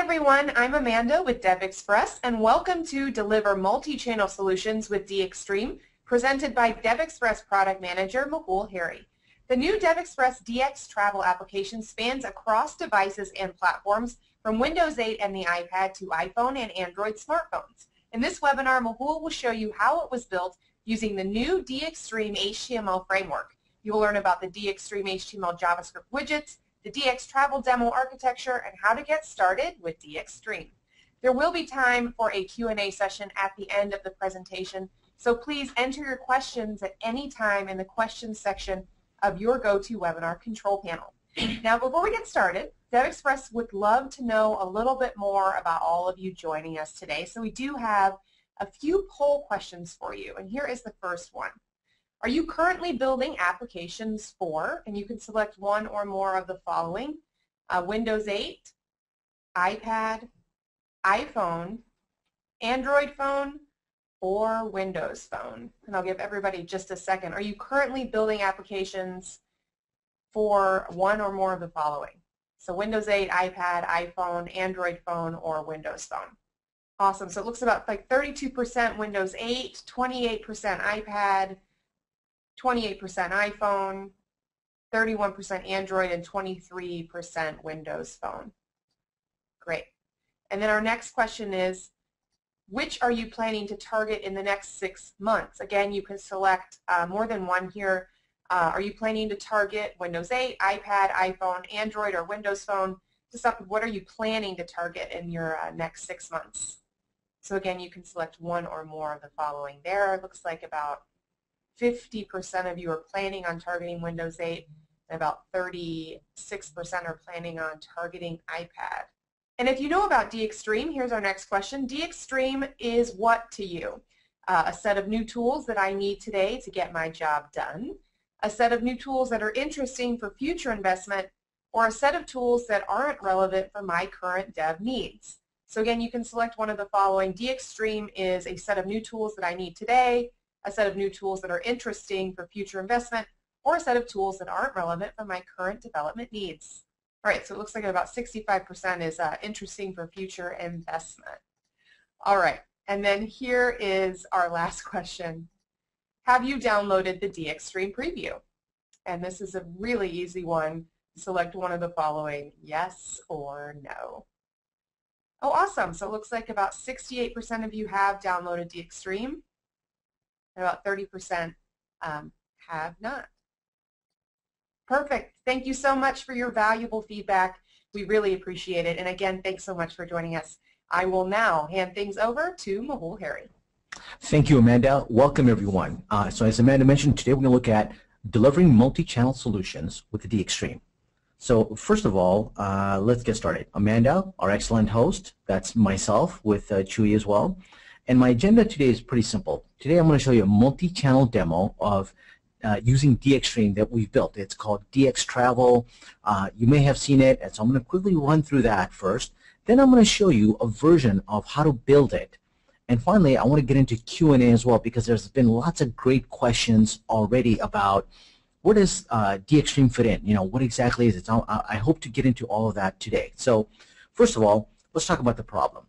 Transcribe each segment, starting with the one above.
everyone, I'm Amanda with DevExpress, and welcome to Deliver Multi-Channel Solutions with DXTREME, presented by DevExpress Product Manager Mehul Harry. The new DevExpress DXTravel application spans across devices and platforms from Windows 8 and the iPad to iPhone and Android smartphones. In this webinar, Mehul will show you how it was built using the new DXTREME HTML framework. You will learn about the DXTREME HTML JavaScript widgets, the DXTravel demo architecture, and how to get started with DXTREME. There will be time for a Q&A session at the end of the presentation, so please enter your questions at any time in the questions section of your GoToWebinar control panel. Now, before we get started, DevExpress would love to know a little bit more about all of you joining us today, so we do have a few poll questions for you, and here is the first one. Are you currently building applications for, and you can select one or more of the following, Windows 8, iPad, iPhone, Android phone, or Windows phone? And I'll give everybody just a second. Are you currently building applications for one or more of the following? So Windows 8, iPad, iPhone, Android phone, or Windows phone. Awesome. So it looks about like 32% Windows 8, 28% iPad, 28% iPhone, 31% Android, and 23% Windows phone. Great. And then our next question is, which are you planning to target in the next 6 months? Again, you can select more than one here. Are you planning to target Windows 8, iPad, iPhone, Android, or Windows phone? What are you planning to target in your next 6 months? So again, you can select one or more of the following there. It looks like about 50% of you are planning on targeting Windows 8, and about 36% are planning on targeting iPad. And if you know about DXTREME, here's our next question. DXTREME is what to you? A set of new tools that I need today to get my job done, a set of new tools that are interesting for future investment, or a set of tools that aren't relevant for my current dev needs. So again, you can select one of the following. DXTREME is a set of new tools that I need today, a set of new tools that are interesting for future investment, or a set of tools that aren't relevant for my current development needs. All right, so it looks like about 65% is interesting for future investment. All right, and then here is our last question. Have you downloaded the DXTREME preview? And this is a really easy one. Select one of the following, yes or no. Oh, awesome. So it looks like about 68% of you have downloaded DXTREME. And about 30% have not. Perfect. Thank you so much for your valuable feedback. We really appreciate it. And again, thanks so much for joining us. I will now hand things over to Mehul Harry. Thank you, Amanda. Welcome, everyone. So as Amanda mentioned, today we're going to look at delivering multi-channel solutions with the DXTREME. So first of all, let's get started. Amanda, our excellent host, that's myself with Chewy as well. And my agenda today is pretty simple. Today I'm going to show you a multi-channel demo of using DXTREME that we've built. It's called DXTRAVEL. You may have seen it, and so I'm going to quickly run through that first. Then I'm going to show you a version of how to build it. And finally, I want to get into Q&A as well, because there's been lots of great questions already about where does DXTREME fit in? You know, what exactly is it? So I hope to get into all of that today. So first of all, let's talk about the problem.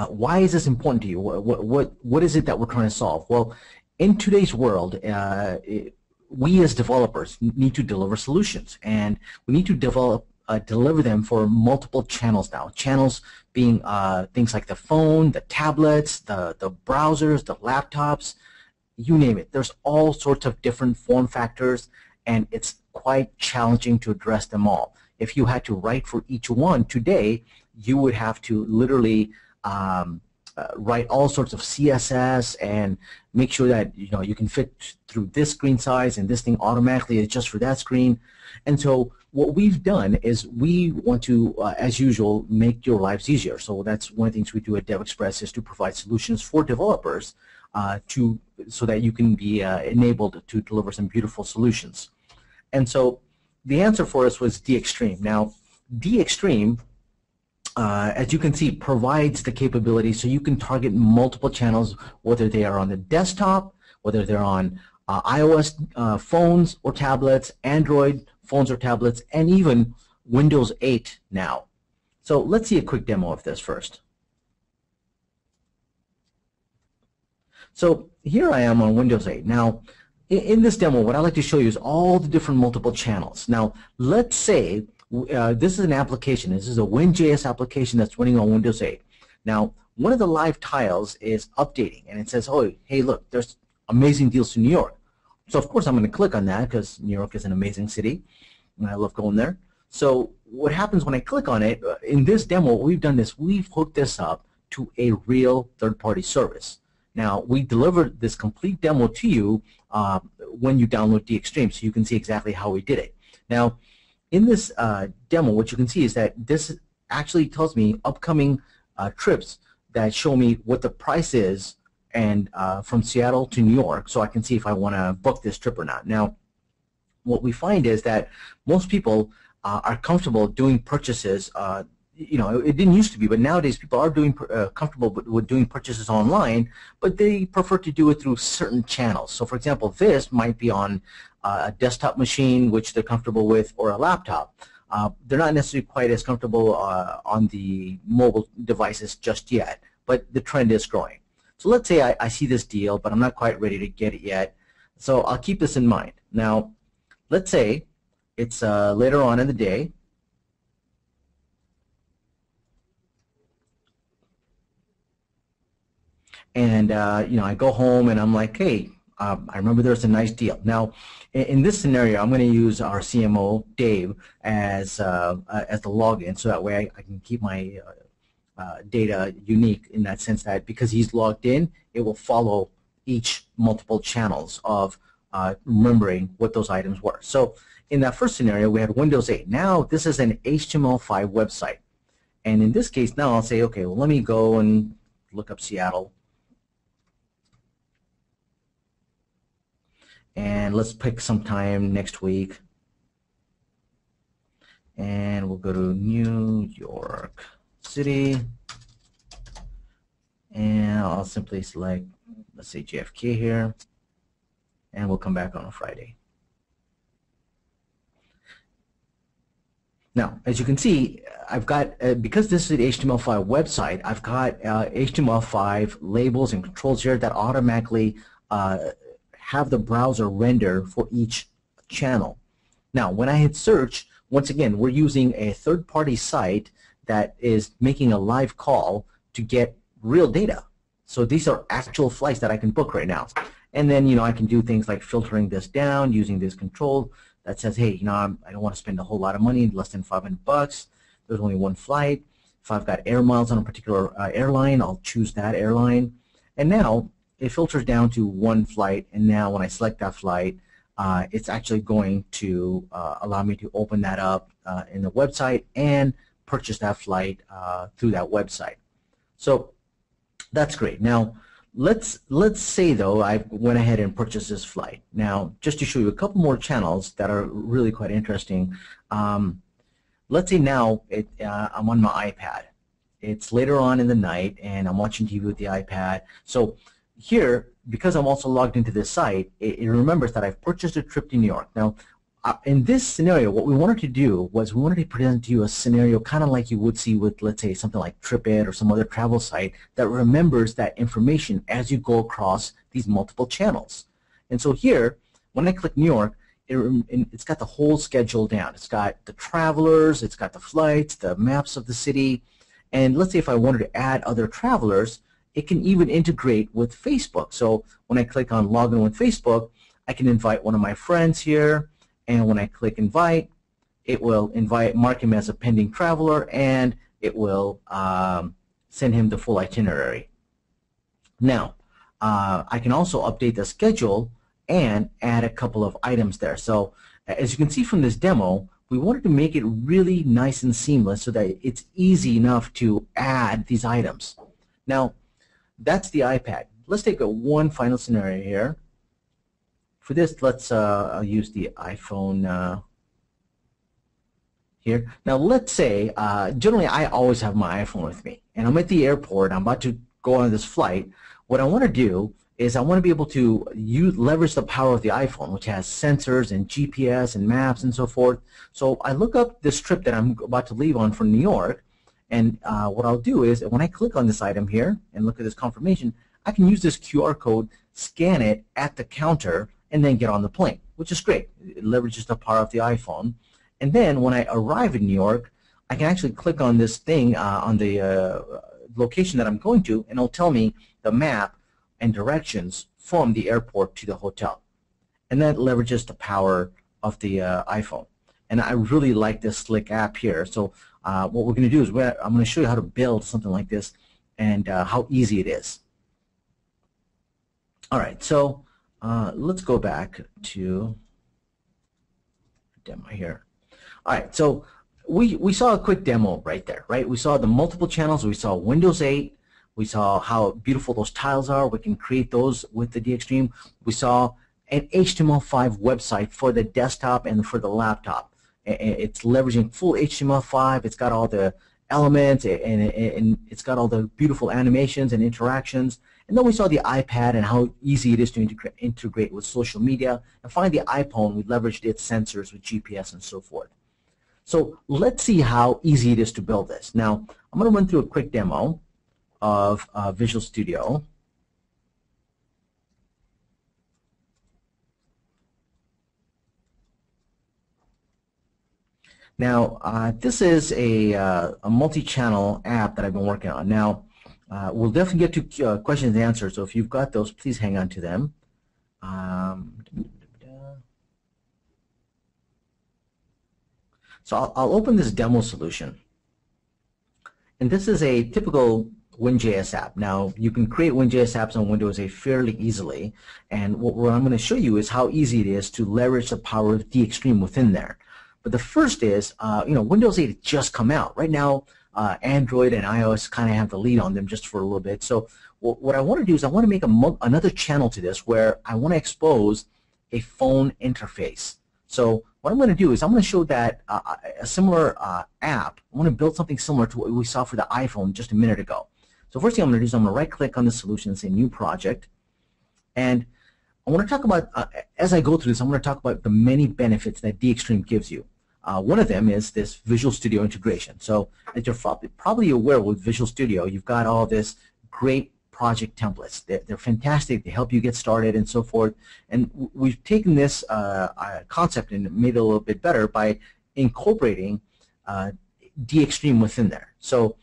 Why is this important to you? What is it that we're trying to solve? Well, in today's world, we as developers need to deliver solutions, and we need to deliver them for multiple channels now. Channels being things like the phone, the tablets, the browsers, the laptops, you name it. There's all sorts of different form factors, and it's quite challenging to address them all. If you had to write for each one today, you would have to literally write all sorts of CSS and make sure that you can fit through this screen size, and this thing automatically adjusts for that screen. And so what we've done is we want to, as usual, make your lives easier. So that's one of the things we do at DevExpress, is to provide solutions for developers so that you can be enabled to deliver some beautiful solutions. And so the answer for us was DXTREME. Now, DXTREME, as you can see, provides the capability so you can target multiple channels, whether they are on the desktop, whether they're on iOS phones or tablets, Android phones or tablets, and even Windows 8 now. So let's see a quick demo of this first. So here I am on Windows 8. Now, in this demo, what I'd like to show you is all the different multiple channels. Now, let's say this is an application. This is a Win.js application that's running on Windows 8. Now, one of the live tiles is updating, and it says, oh, hey, look, there's amazing deals to New York. So, of course, I'm going to click on that because New York is an amazing city, and I love going there. So what happens when I click on it, in this demo, what we've done is we've hooked this up to a real third-party service. Now, we delivered this complete demo to you when you download DXTREME, so you can see exactly how we did it. Now, in this demo, what you can see is that this actually tells me upcoming trips that show me what the price is and from Seattle to New York, so I can see if I want to book this trip or not. Now, what we find is that most people are comfortable doing purchases. You know, it didn't used to be, but nowadays people are doing comfortable with doing purchases online, but they prefer to do it through certain channels. So, for example, this might be on a desktop machine, which they're comfortable with, or a laptop. They're not necessarily quite as comfortable on the mobile devices just yet, but the trend is growing. So let's say I see this deal, but I'm not quite ready to get it yet. So I'll keep this in mind. Now, let's say it's later on in the day. And you know, I go home and I'm like, hey, I remember there's a nice deal. Now, in this scenario, I'm going to use our CMO, Dave, as the login, so that way I can keep my data unique in that sense that because he's logged in, it will follow each multiple channels of remembering what those items were. So in that first scenario, we had Windows 8. Now, this is an HTML5 website. And in this case, now I'll say, okay, well, let me go and look up Seattle. And let's pick some time next week. And we'll go to New York City. And I'll simply select, let's say, JFK here. And we'll come back on a Friday. Now, as you can see, I've got, because this is an HTML5 website, I've got HTML5 labels and controls here that automatically have the browser render for each channel. Now, when I hit search, once again, we're using a third-party site that is making a live call to get real data. So these are actual flights that I can book right now. And then, you know, I can do things like filtering this down using this control that says, hey, you know, I don't want to spend a whole lot of money, less than $500. There's only one flight. If I've got air miles on a particular airline, I'll choose that airline. And now it filters down to one flight, and now when I select that flight, it's actually going to allow me to open that up in the website and purchase that flight through that website. So that's great. Now, let's say, though, I went ahead and purchased this flight. Now, just to show you a couple more channels that are really quite interesting, let's say now I'm on my iPad. It's later on in the night, and I'm watching TV with the iPad. So here, because I'm also logged into this site, it remembers that I've purchased a trip to New York. Now, in this scenario, what we wanted to do was we wanted to present to you a scenario kind of like you would see with, let's say, something like TripIt or some other travel site that remembers that information as you go across these multiple channels. And so here, when I click New York, it's got the whole schedule down. It's got the travelers, it's got the flights, the maps of the city, and let's say if I wanted to add other travelers, it can even integrate with Facebook. So when I click on Login with Facebook, I can invite one of my friends here, and when I click Invite, it will mark him as a pending traveler, and it will send him the full itinerary. Now, I can also update the schedule and add a couple of items there. So as you can see from this demo, we wanted to make it really nice and seamless so that it's easy enough to add these items. Now, that's the iPad. Let's take one final scenario here. For this, let's I'll use the iPhone here. Now, let's say, generally I always have my iPhone with me, and I'm at the airport, I'm about to go on this flight. What I want to do is I want to be able to leverage the power of the iPhone, which has sensors and GPS and maps and so forth. So I look up this trip that I'm about to leave on for New York, And what I'll do is when I click on this item here and look at this confirmation, I can use this QR code, scan it at the counter, and then get on the plane, which is great. It leverages the power of the iPhone. And then when I arrive in New York, I can actually click on this thing on the location that I'm going to, and it'll tell me the map and directions from the airport to the hotel. And that leverages the power of the iPhone. And I really like this slick app here. So what we're going to do is I'm going to show you how to build something like this and how easy it is. All right, so let's go back to demo here. All right, so we saw a quick demo right there, right? We saw the multiple channels. We saw Windows 8. We saw how beautiful those tiles are. We can create those with the DXTREME. We saw an HTML5 website for the desktop and for the laptop. It's leveraging full HTML5. It's got all the elements, and it's got all the beautiful animations and interactions. And then we saw the iPad and how easy it is to integrate with social media. And finally, the iPhone, we leveraged its sensors with GPS and so forth. So let's see how easy it is to build this. Now, I'm going to run through a quick demo of Visual Studio. Now, this is a multi-channel app that I've been working on. Now, we'll definitely get to questions and answers, so if you've got those, please hang on to them. So I'll open this demo solution. And this is a typical WinJS app. Now, you can create WinJS apps on Windows 8 fairly easily. And what I'm going to show you is how easy it is to leverage the power of DXTREME within there. But the first is, Windows 8 has just come out. Right now, Android and iOS kind of have the lead on them just for a little bit. So what I want to do is I want to make another channel to this where I want to expose a phone interface. So what I'm going to do is I'm going to show that a similar app. I want to build something similar to what we saw for the iPhone just a minute ago. So first thing I'm going to do is I'm going to right-click on the solution and say New Project. And I want to talk about, as I go through this, I'm going to talk about the many benefits that DXTREME gives you. One of them is this Visual Studio integration. So as you're probably aware with Visual Studio, you've got all this great project templates. They're fantastic. They help you get started and so forth. And we've taken this concept and made it a little bit better by incorporating DXTREME within there. So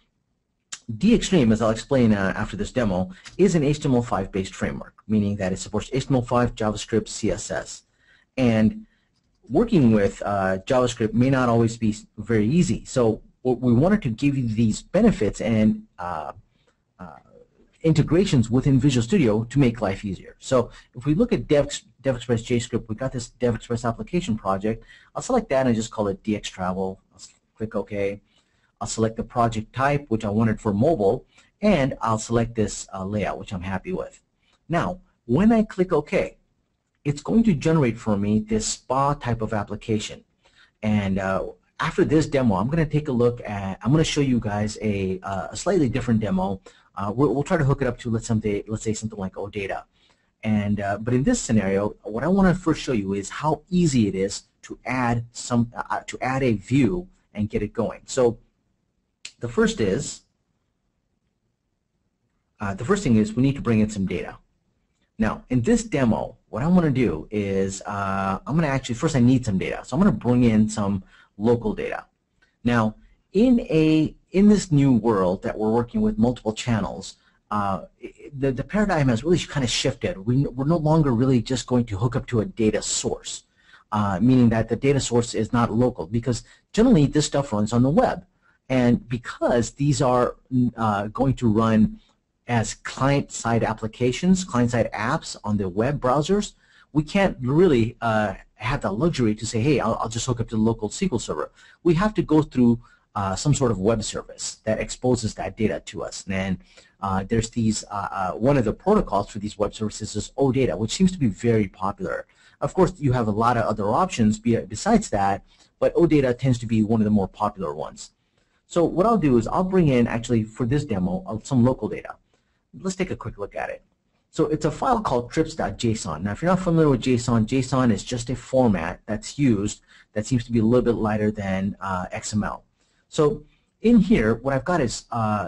DXTREME, as I'll explain after this demo, is an HTML5 based framework, meaning that it supports HTML5, JavaScript, CSS. And working with JavaScript may not always be very easy. So we wanted to give you these benefits and integrations within Visual Studio to make life easier. So if we look at DevExpress JavaScript, we've got this DevExpress application project. I'll select that and just call it DXTRAVEL. I'll click OK. I'll select the project type, which I wanted for mobile, and I'll select this layout, which I'm happy with. Now, when I click OK, it's going to generate for me this spa type of application. And after this demo, I'm going to take a look at, I'm going to show you guys a slightly different demo. We'll try to hook it up to, let's say something like OData. And but in this scenario, what I want to first show you is how easy it is to add a view and get it going. So the first thing is we need to bring in some data. Now, in this demo, what I'm going to do is I'm going to actually, first I need some data. So I'm going to bring in some local data. Now, in this new world that we're working with multiple channels, the paradigm has really kind of shifted. We're no longer really just going to hook up to a data source, meaning that the data source is not local, because generally this stuff runs on the web. And because these are going to run as client-side applications, client-side apps on the web browsers, we can't really have the luxury to say, hey, I'll just hook up to the local SQL server. We have to go through some sort of web service that exposes that data to us. And there's these, one of the protocols for these web services is OData, which seems to be very popular. Of course, you have a lot of other options besides that, but OData tends to be one of the more popular ones. So what I'll do is I'll bring in, actually for this demo, some local data. Let's take a quick look at it. So it's a file called trips.json. Now, if you're not familiar with JSON, JSON is just a format that's used that seems to be a little bit lighter than XML. So in here, what I've got is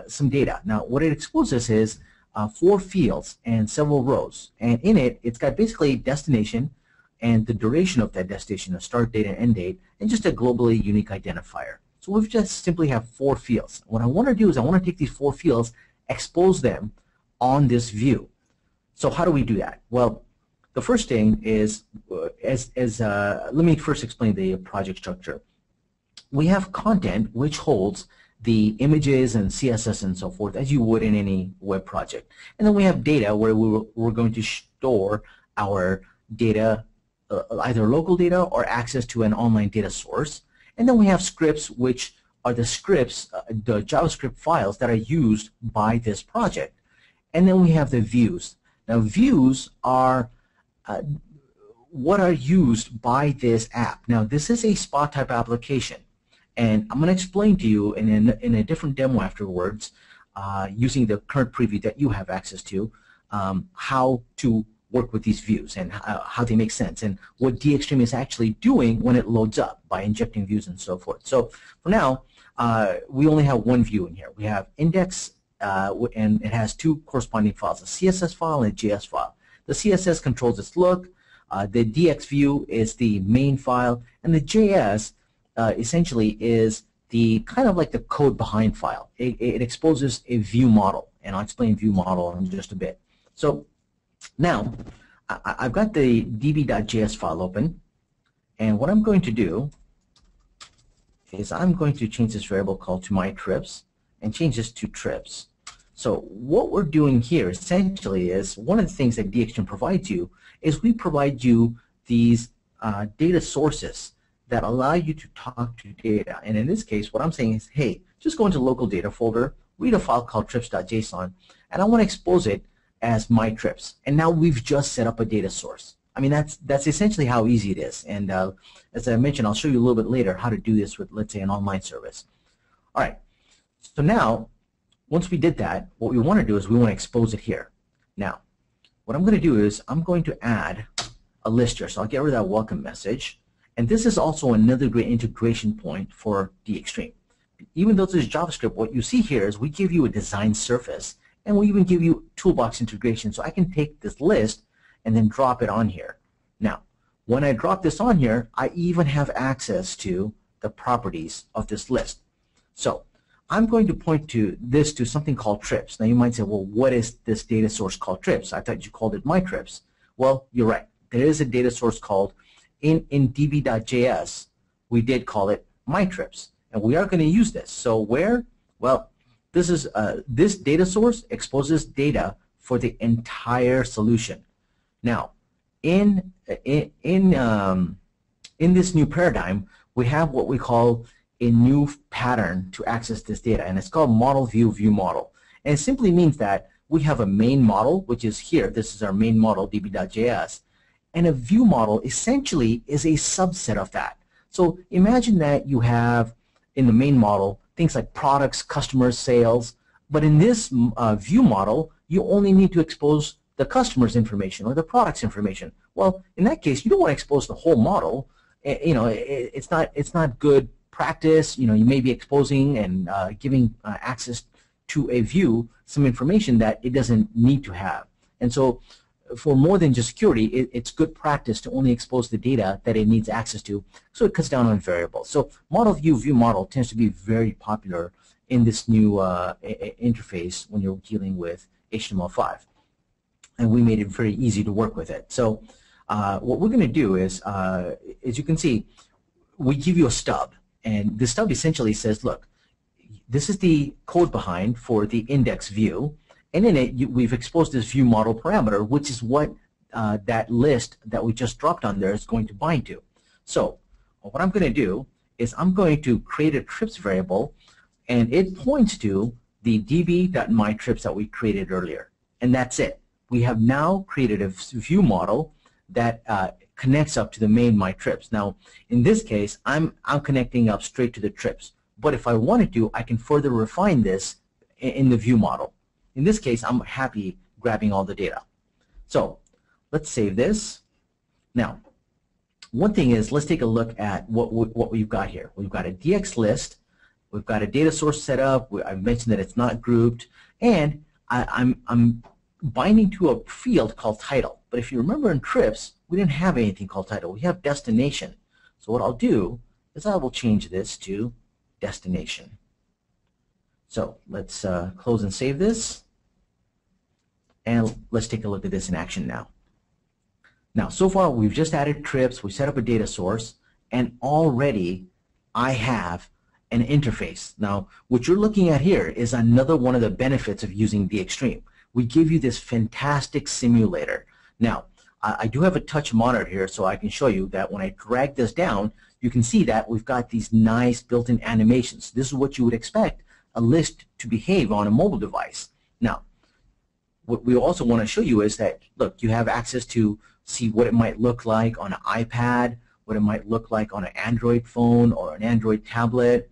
some data. Now, what it exposes is 4 fields and several rows. And in it, it's got basically destination and the duration of that destination, a start date and end date, and just a globally unique identifier. So we just simply have 4 fields. What I want to do is I want to take these 4 fields, expose them on this view. So how do we do that? Well, the first thing is, let me first explain the project structure. We have content which holds the images and CSS and so forth, as you would in any web project. And then we have data where we're going to store our data, either local data or access to an online data source. And then we have scripts, which are the scripts, the JavaScript files that are used by this project. And then we have the views. Now, views are what are used by this app. Now, this is a spot type application. And I'm going to explain to you in a different demo afterwards, using the current preview that you have access to, how to work with these views and how they make sense and what DXTREME is actually doing when it loads up by injecting views and so forth. So for now, we only have one view in here. We have index, and it has 2 corresponding files, a CSS file and a JS file. The CSS controls its look, the DX view is the main file, and the JS essentially is the kind of like the code behind file. It exposes a view model, and I'll explain view model in just a bit. So now I've got the db.js file open, and what I'm going to do is I'm going to change this variable called to my trips and change this to trips. So what we're doing here essentially is one of the things that DXTREME provides you is we provide you these data sources that allow you to talk to data. And in this case, what I'm saying is, hey, just go into the local data folder, read a file called trips.json, and I want to expose it as my trips. And now we've just set up a data source. I mean, that's essentially how easy it is. And as I mentioned, I'll show you a little bit later how to do this with, let's say, an online service. All right. So now, once we did that, what we want to do is we want to expose it here. Now, what I'm going to do is I'm going to add a list here. So I'll get rid of that welcome message. And this is also another great integration point for DXTREME. Even though this is JavaScript, what you see here is we give you a design surface, and we even give you toolbox integration. So I can take this list and then drop it on here. Now, when I drop this on here, I even have access to the properties of this list. So I'm going to point to this to something called trips. Now you might say, well, what is this data source called trips? I thought you called it my trips. Well, you're right. There is a data source called in db.js. We did call it my trips, and we are going to use this. So where? Well, this is this data source exposes data for the entire solution. Now, in this new paradigm, we have what we call a new pattern to access this data, and it's called model view view model. And it simply means that we have a main model, which is here. This is our main model, db.js, and a view model essentially is a subset of that. So imagine that you have in the main model things like products, customers, sales, but in this view model, you only need to expose the customer's information or the product's information. Well, in that case, you don't want to expose the whole model. It's not good practice. You may be exposing and giving access to a view some information that it doesn't need to have. And so for more than just security, it's good practice to only expose the data that it needs access to, so it cuts down on variables. So model view view model tends to be very popular in this new interface when you're dealing with HTML5. And we made it very easy to work with it. So what we're going to do is, as you can see, we give you a stub. And the stub essentially says, look, this is the code behind for the index view. And in it, we've exposed this view model parameter, which is what that list that we just dropped on there is going to bind to. So what I'm going to do is I'm going to create a trips variable, and it points to the db.mytrips that we created earlier. And that's it. We have now created a view model that connects up to the main my trips. Now, in this case, I'm connecting up straight to the trips. But if I wanted to, I can further refine this in the view model. In this case, I'm happy grabbing all the data. So let's save this. Now, one thing is, let's take a look at what we've got here. We've got a DX list, We've got a data source set up. I've mentioned that it's not grouped, and I'm binding to a field called title. But if you remember in trips, we didn't have anything called title. We have destination. So what I'll do is I will change this to destination. So let's close and save this, and let's take a look at this in action now. Now, so far we've just added trips, we set up a data source, and already I have an interface. Now, what you're looking at here is another one of the benefits of using DXTREME. We give you this fantastic simulator. Now, I do have a touch monitor here, so I can show you that when I drag this down, you can see that we've got these nice built-in animations. This is what you would expect a list to behave on a mobile device. Now, what we also want to show you is that, look, you have access to see what it might look like on an iPad, what it might look like on an Android phone or an Android tablet,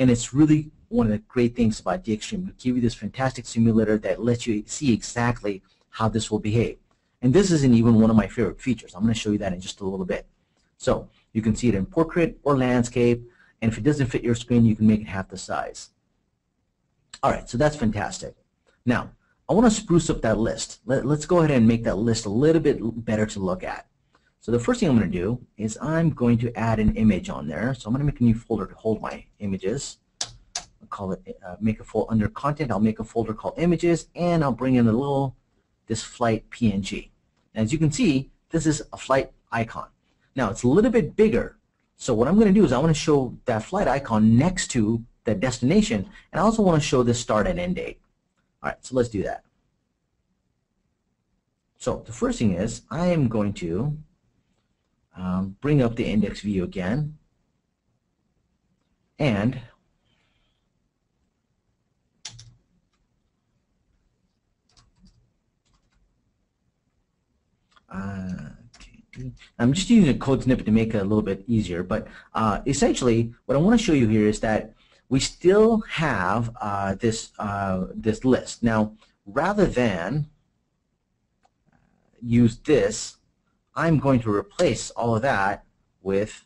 and it's really one of the great things about DXTREME. We give you this fantastic simulator that lets you see exactly how this will behave. And this isn't even one of my favorite features. I'm going to show you that in just a little bit. So you can see it in portrait or landscape, and if it doesn't fit your screen, you can make it half the size. All right, so that's fantastic. Now, I want to spruce up that list. Let's go ahead and make that list a little bit better to look at. So the first thing I'm going to do is I'm going to add an image on there. So I'm going to make a new folder to hold my images. I'll call it, make a folder under content. I'll make a folder called images, and I'll bring in this flight PNG. And as you can see, this is a flight icon. Now it's a little bit bigger. So what I'm going to do is I want to show that flight icon next to the destination, and I also want to show the start and end date. All right, so let's do that. So the first thing is I am going to bring up the index view again, and I'm just using a code snippet to make it a little bit easier, but essentially what I want to show you here is that we still have this list. Now, rather than use this, I'm going to replace all of that with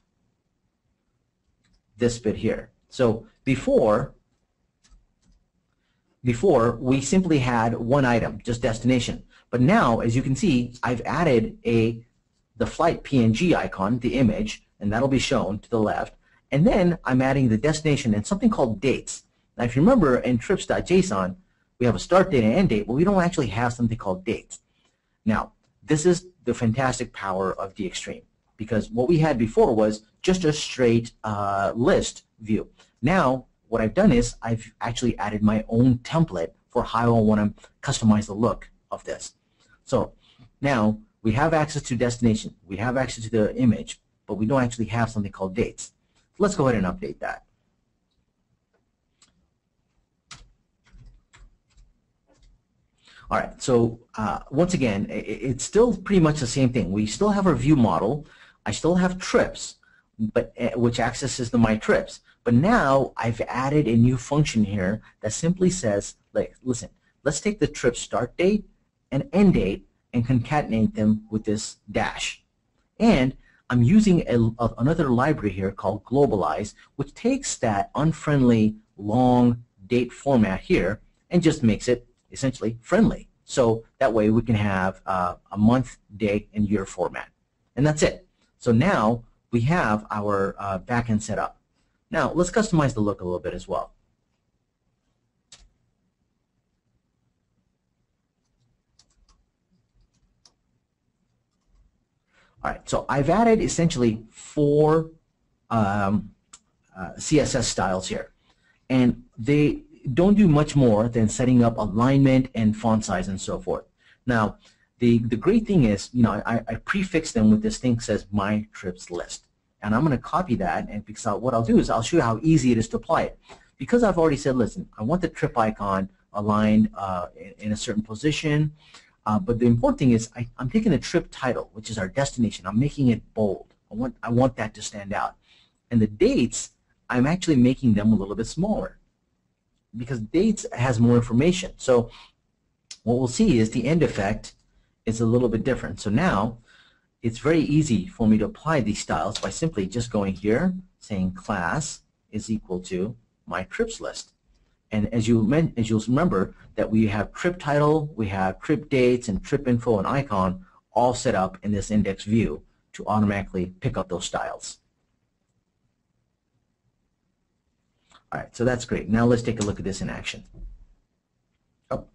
this bit here. So before we simply had one item, just destination. But now, as you can see, I've added the flight PNG icon, the image, and that'll be shown to the left. And then I'm adding the destination and something called dates. Now, if you remember in trips.json, we have a start date and end date, but we don't actually have something called dates. Now, this is the fantastic power of DXTREME, because what we had before was just a straight list view. Now, what I've done is I've actually added my own template for how I want to customize the look of this. So now we have access to destination, we have access to the image, but we don't actually have something called dates. Let's go ahead and update that. All right, so once again, it's still pretty much the same thing. We still have our view model. I still have trips, but which accesses the my trips. But now I've added a new function here that simply says, like, listen, let's take the trip start date and end date and concatenate them with this dash. And I'm using another library here called globalize, which takes that unfriendly long date format here and just makes it essentially friendly. So that way we can have a month, day, and year format. And that's it. So now we have our backend set up. Now let's customize the look a little bit as well. All right, so I've added essentially 4 CSS styles here. And they don't do much more than setting up alignment and font size and so forth. Now, the great thing is, you know, I prefix them with this thing that says my trips list. And I'm going to copy that, and because what I'll do is I'll show you how easy it is to apply it. Because I've already said, listen, I want the trip icon aligned in a certain position. But the important thing is I'm taking the trip title, which is our destination. I'm making it bold. I want that to stand out. And the dates, I'm actually making them a little bit smaller, because dates has more information. So what we'll see is the end effect is a little bit different. So now it's very easy for me to apply these styles by simply just going here, saying class is equal to my trips list. And as you'll remember that we have trip title, we have trip dates, and trip info and icon all set up in this index view to automatically pick up those styles. All right, so that's great. Now let's take a look at this in action. Oh.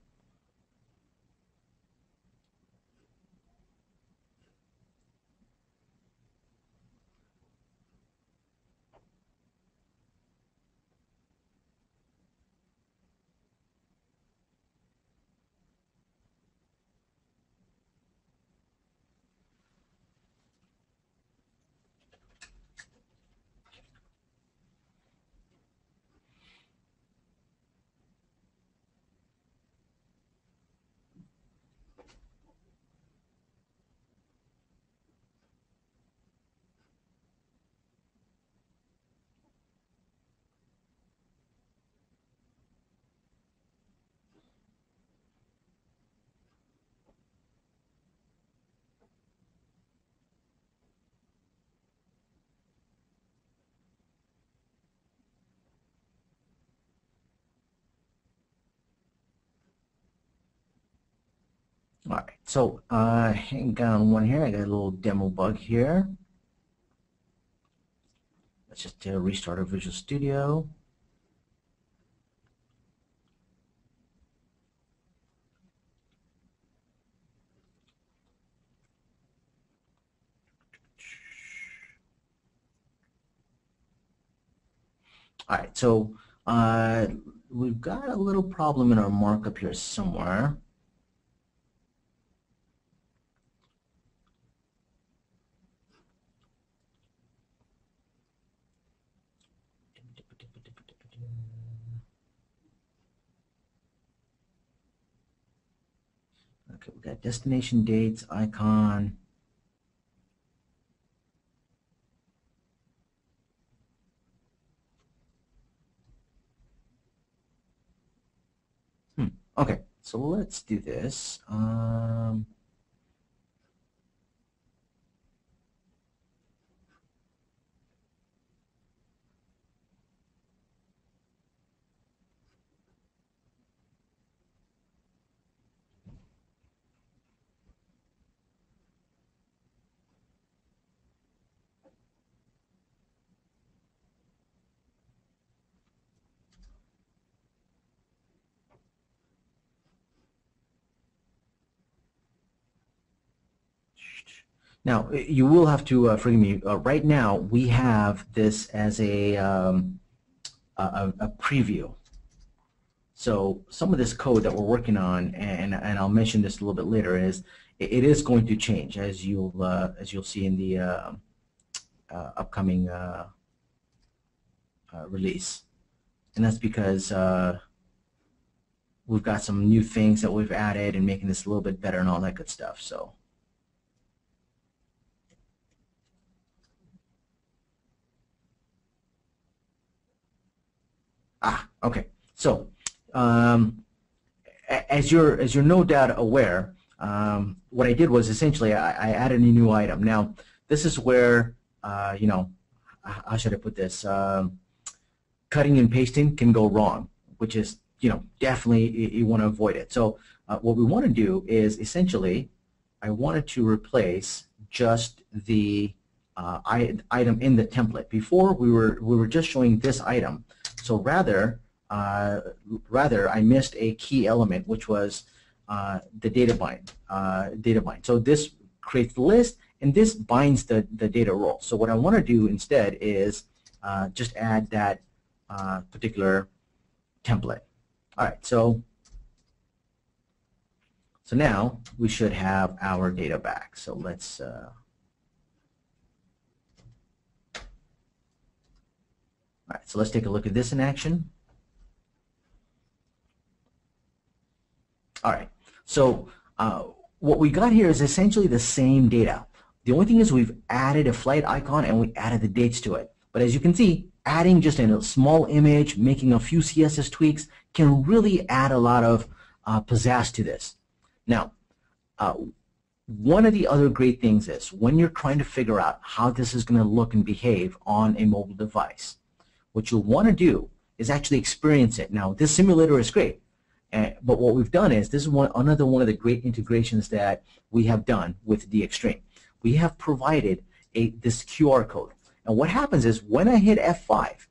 All right, so hang on one here. I got a little demo bug here. Let's just restart our Visual Studio. All right, so we've got a little problem in our markup here somewhere. Okay, we got destination dates, icon. Okay, so let's do this. Now, you will have to forgive me. Right now, we have this as a preview. So some of this code that we're working on, and I'll mention this a little bit later, is it is going to change as you'll see in the upcoming release, and that's because we've got some new things that we've added and making this a little bit better and all that good stuff. So. Okay. So, as you're no doubt aware, what I did was essentially I added a new item. Now, this is where you know, how should I put this? Cutting and pasting can go wrong, which is, you know, definitely you want to avoid it. So, what we want to do is essentially, I wanted to replace just the item in the template. Before we were just showing this item. So rather I missed a key element, which was the data bind. So this creates the list, and this binds the data role. So what I want to do instead is just add that particular template. All right. So now we should have our data back. So let's. All right, so let's take a look at this in action. All right, so what we got here is essentially the same data. The only thing is we've added a flight icon and we added the dates to it. But as you can see, adding just a small image, making a few CSS tweaks can really add a lot of pizzazz to this. Now, one of the other great things is when you're trying to figure out how this is going to look and behave on a mobile device, what you'll want to do is actually experience it. Now, this simulator is great, but what we've done is, this is another one of the great integrations that we have done with DXTREME. We have provided this QR code. And what happens is, when I hit F5,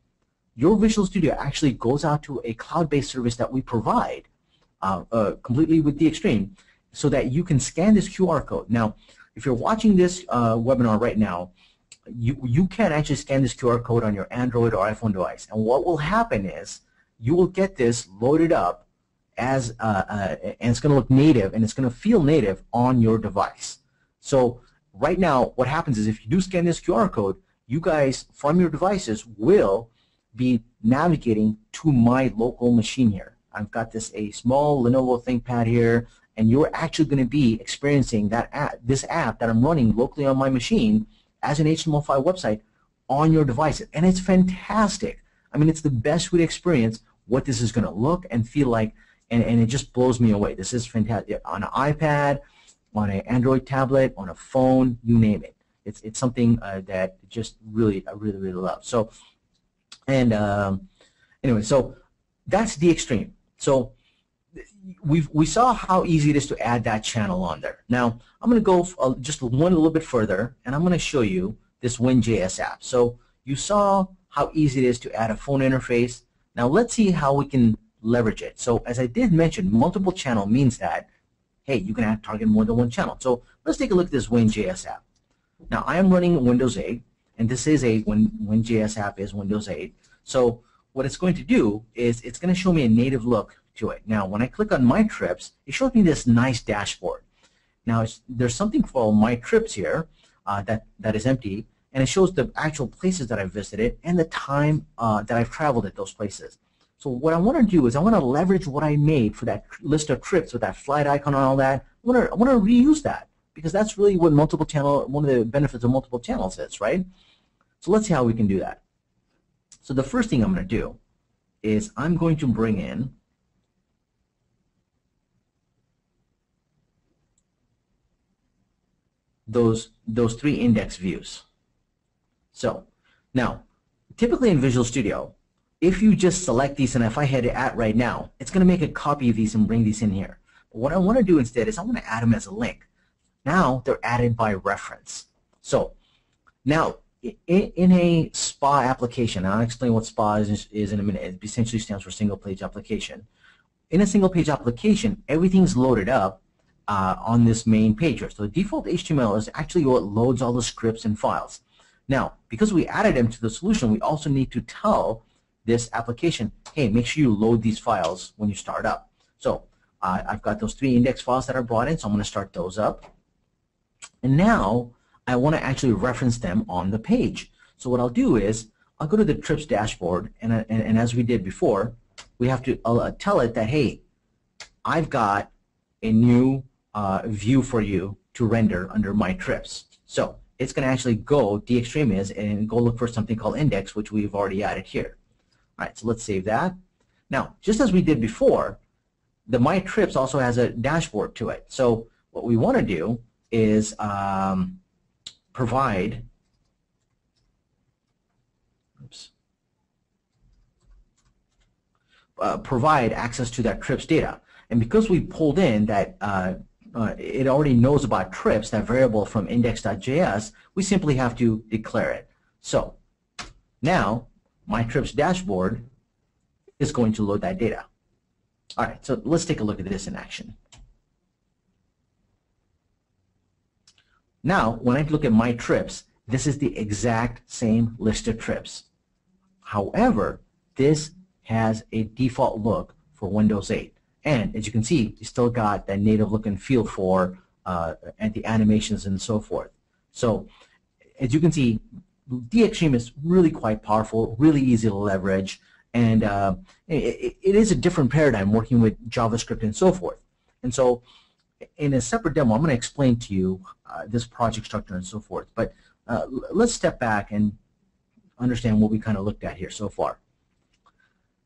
your Visual Studio actually goes out to a cloud-based service that we provide completely with DXTREME, so that you can scan this QR code. Now, if you're watching this webinar right now, you can actually scan this QR code on your Android or iPhone device. And what will happen is, you will get this loaded up as, and it's going to look native, and it's going to feel native on your device. So right now, what happens is, if you do scan this QR code, you guys from your devices will be navigating to my local machine here. I've got a small Lenovo ThinkPad here, and you're actually going to be experiencing this app that I'm running locally on my machine as an HTML5 website on your devices. And it's fantastic. I mean, it's the best way to experience what this is going to look and feel like, and it just blows me away. This is fantastic. On an iPad, on an Android tablet, on a phone, you name it. It's something that just really, I really, really love. So, and anyway, so that's DXTREME. So we saw how easy it is to add that channel on there. Now, I'm going to go just one a little bit further, and I'm going to show you this Win.js app. So you saw how easy it is to add a phone interface. Now let's see how we can leverage it. So as I did mention, multiple channel means that, hey, you can target more than one channel. So let's take a look at this Win.js app. Now I am running Windows 8, and this is a Win.js app is Windows 8. So what it's going to do is, it's going to show me a native look to it. Now when I click on My Trips, it shows me this nice dashboard. Now there's something called My Trips here that is empty, and it shows the actual places that I've visited and the time that I've traveled at those places. So what I want to do is, I want to leverage what I made for that list of trips with that flight icon and all that. I want to reuse that, because that's really what one of the benefits of multiple channels is, right? So let's see how we can do that. So the first thing I'm going to do is, I'm going to bring in those three index views. So now, typically in Visual Studio, if you just select these, and if I hit add right now, it's going to make a copy of these and bring these in here. But what I want to do instead is, I want to add them as a link. Now they're added by reference. So now, in a SPA application, and I'll explain what SPA is in a minute. It essentially stands for single page application. In a single page application, everything's loaded up on this main page here. So the default HTML is actually what loads all the scripts and files. Now, because we added them to the solution, we also need to tell this application, hey, make sure you load these files when you start up. So I've got those three index files that are brought in, so I'm going to start those up. And now I want to actually reference them on the page. So what I'll do is, I'll go to the trips dashboard, and as we did before, we have to tell it that, hey, I've got a new view for you to render under my trips. So it's going to actually go, DXTREME is, and go look for something called index, which we've already added here. All right, so let's save that. Now, just as we did before, the My Trips also has a dashboard to it. So what we want to do is provide access to that trips data. And because we pulled in that it already knows about trips, that variable from index.js, we simply have to declare it. So now My Trips dashboard is going to load that data. All right, so let's take a look at this in action. Now, when I look at My Trips, this is the exact same list of trips. However, this has a default look for Windows 8. And as you can see, you still got that native look and feel for and the animations and so forth. So as you can see, DXTREME is really quite powerful, really easy to leverage, and it is a different paradigm working with JavaScript and so forth. And so in a separate demo, I'm going to explain to you this project structure and so forth. But let's step back and understand what we kind of looked at here so far.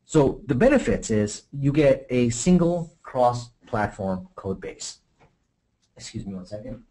So the benefits is you get a single cross-platform code base. Excuse me one second.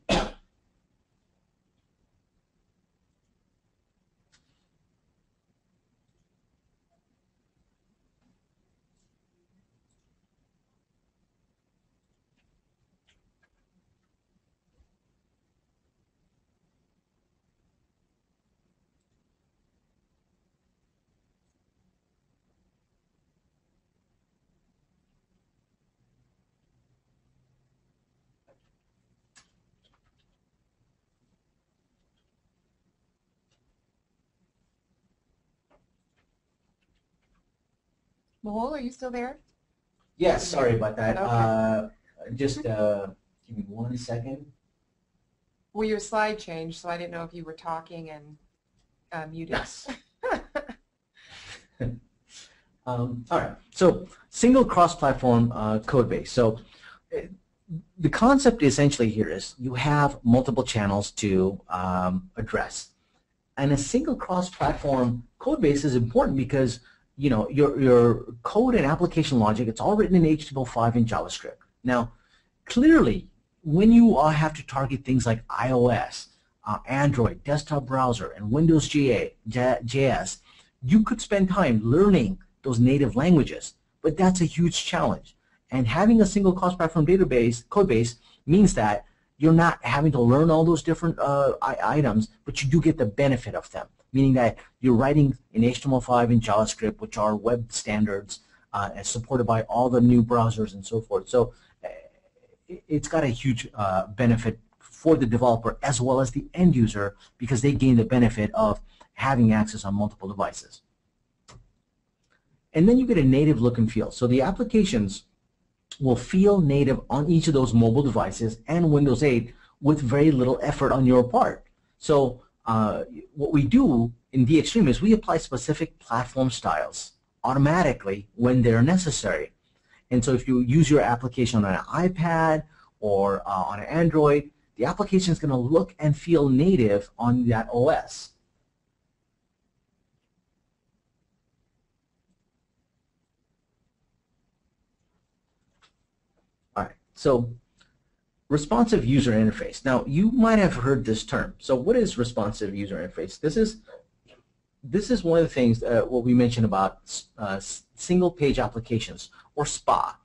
Mehul, are you still there? Yes, sorry about that. Okay. Just give me 1 second. Well, your slide changed, so I didn't know if you were talking and muted. Yes. All right. So single cross-platform code base. So the concept essentially here is you have multiple channels to address. And a single cross-platform code base is important because your code and application logic, it's all written in HTML5 and JavaScript. Now, clearly, when you have to target things like iOS, Android, desktop browser, and Windows JS, you could spend time learning those native languages, but that's a huge challenge. And having a single cross-platform database code base means that you're not having to learn all those different items, but you do get the benefit of them, meaning that you're writing in HTML5 and JavaScript, which are web standards and supported by all the new browsers and so forth. So it's got a huge benefit for the developer as well as the end user because they gain the benefit of having access on multiple devices. And then you get a native look and feel. So the applications will feel native on each of those mobile devices and Windows 8 with very little effort on your part. So what we do in DXTREME is we apply specific platform styles automatically when they're necessary. And so if you use your application on an iPad or on an Android, the application is going to look and feel native on that OS. All right, so responsive user interface. Now, you might have heard this term. So what is responsive user interface? This is one of the things what we mentioned about single page applications or SPA.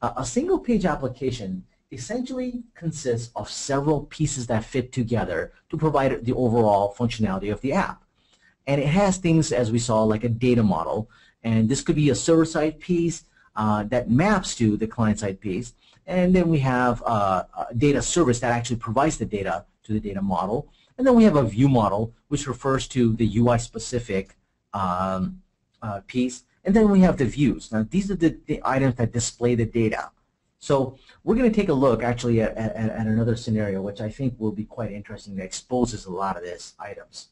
A single page application essentially consists of several pieces that fit together to provide the overall functionality of the app. And it has things, as we saw, like a data model. And this could be a server-side piece that maps to the client-side piece. And then we have a data service that actually provides the data to the data model. And then we have a view model, which refers to the UI-specific piece. And then we have the views. Now, these are the items that display the data. So we're going to take a look, actually, at another scenario, which I think will be quite interesting, that exposes a lot of these items.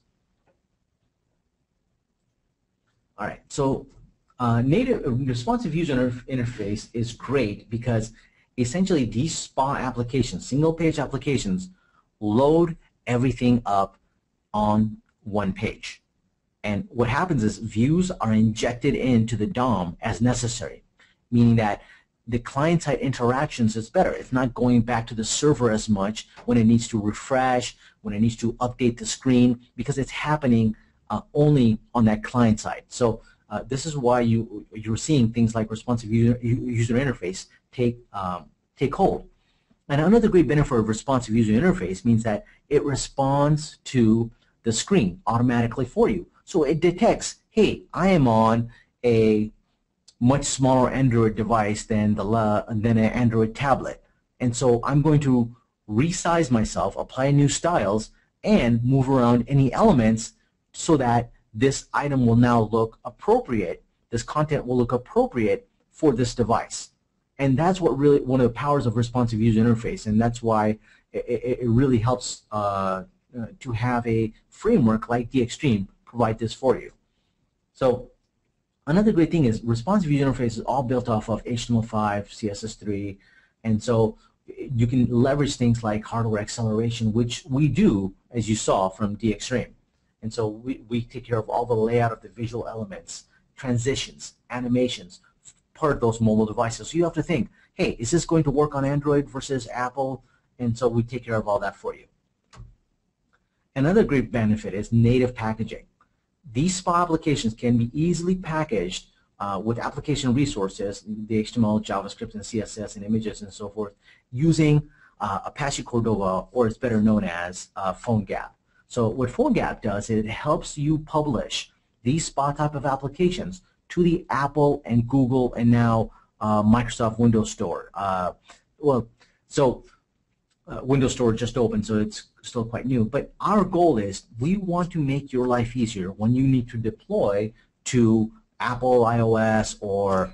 All right, so native responsive user interface is great because essentially these SPA applications, single-page applications, load everything up on one page. And what happens is views are injected into the DOM as necessary, meaning that the client-side interactions is better. It's not going back to the server as much when it needs to refresh, when it needs to update the screen, because it's happening only on that client side. So this is why you're seeing things like responsive user interface take hold. And another great benefit of responsive user interface means that it responds to the screen automatically for you. So it detects, hey, I am on a much smaller Android device than an Android tablet. And so I'm going to resize myself, apply new styles, and move around any elements so that this item will now look appropriate, this content will look appropriate for this device. And that's what really one of the powers of responsive user interface, and that's why it really helps to have a framework like DXTREME provide this for you. So another great thing is responsive user interface is all built off of HTML5, CSS3, and so you can leverage things like hardware acceleration, which we do, as you saw from DXTREME. And so we take care of all the layout of the visual elements, transitions, animations, part of those mobile devices. So you have to think, hey, is this going to work on Android versus Apple? And so we take care of all that for you. Another great benefit is native packaging. These SPA applications can be easily packaged with application resources, the HTML, JavaScript, and CSS, and images, and so forth, using Apache Cordova, or it's better known as PhoneGap. So what PhoneGap does is it helps you publish these SPA type of applications to the Apple and Google and now Microsoft Windows Store. Windows Store just opened, so it's still quite new. But our goal is we want to make your life easier when you need to deploy to Apple iOS or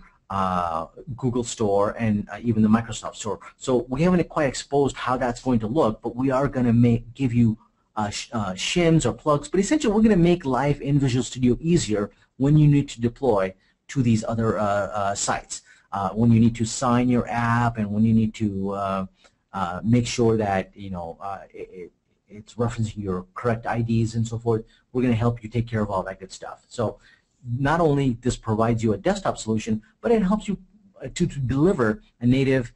Google Store and even the Microsoft Store. So we haven't quite exposed how that's going to look, but we are going to give you shims or plugs. But essentially, we're going to make life in Visual Studio easier when you need to deploy to these other sites. When you need to sign your app and when you need to make sure that it's referencing your correct IDs and so forth, we're going to help you take care of all that good stuff. So not only this provides you a desktop solution, but it helps you to deliver a native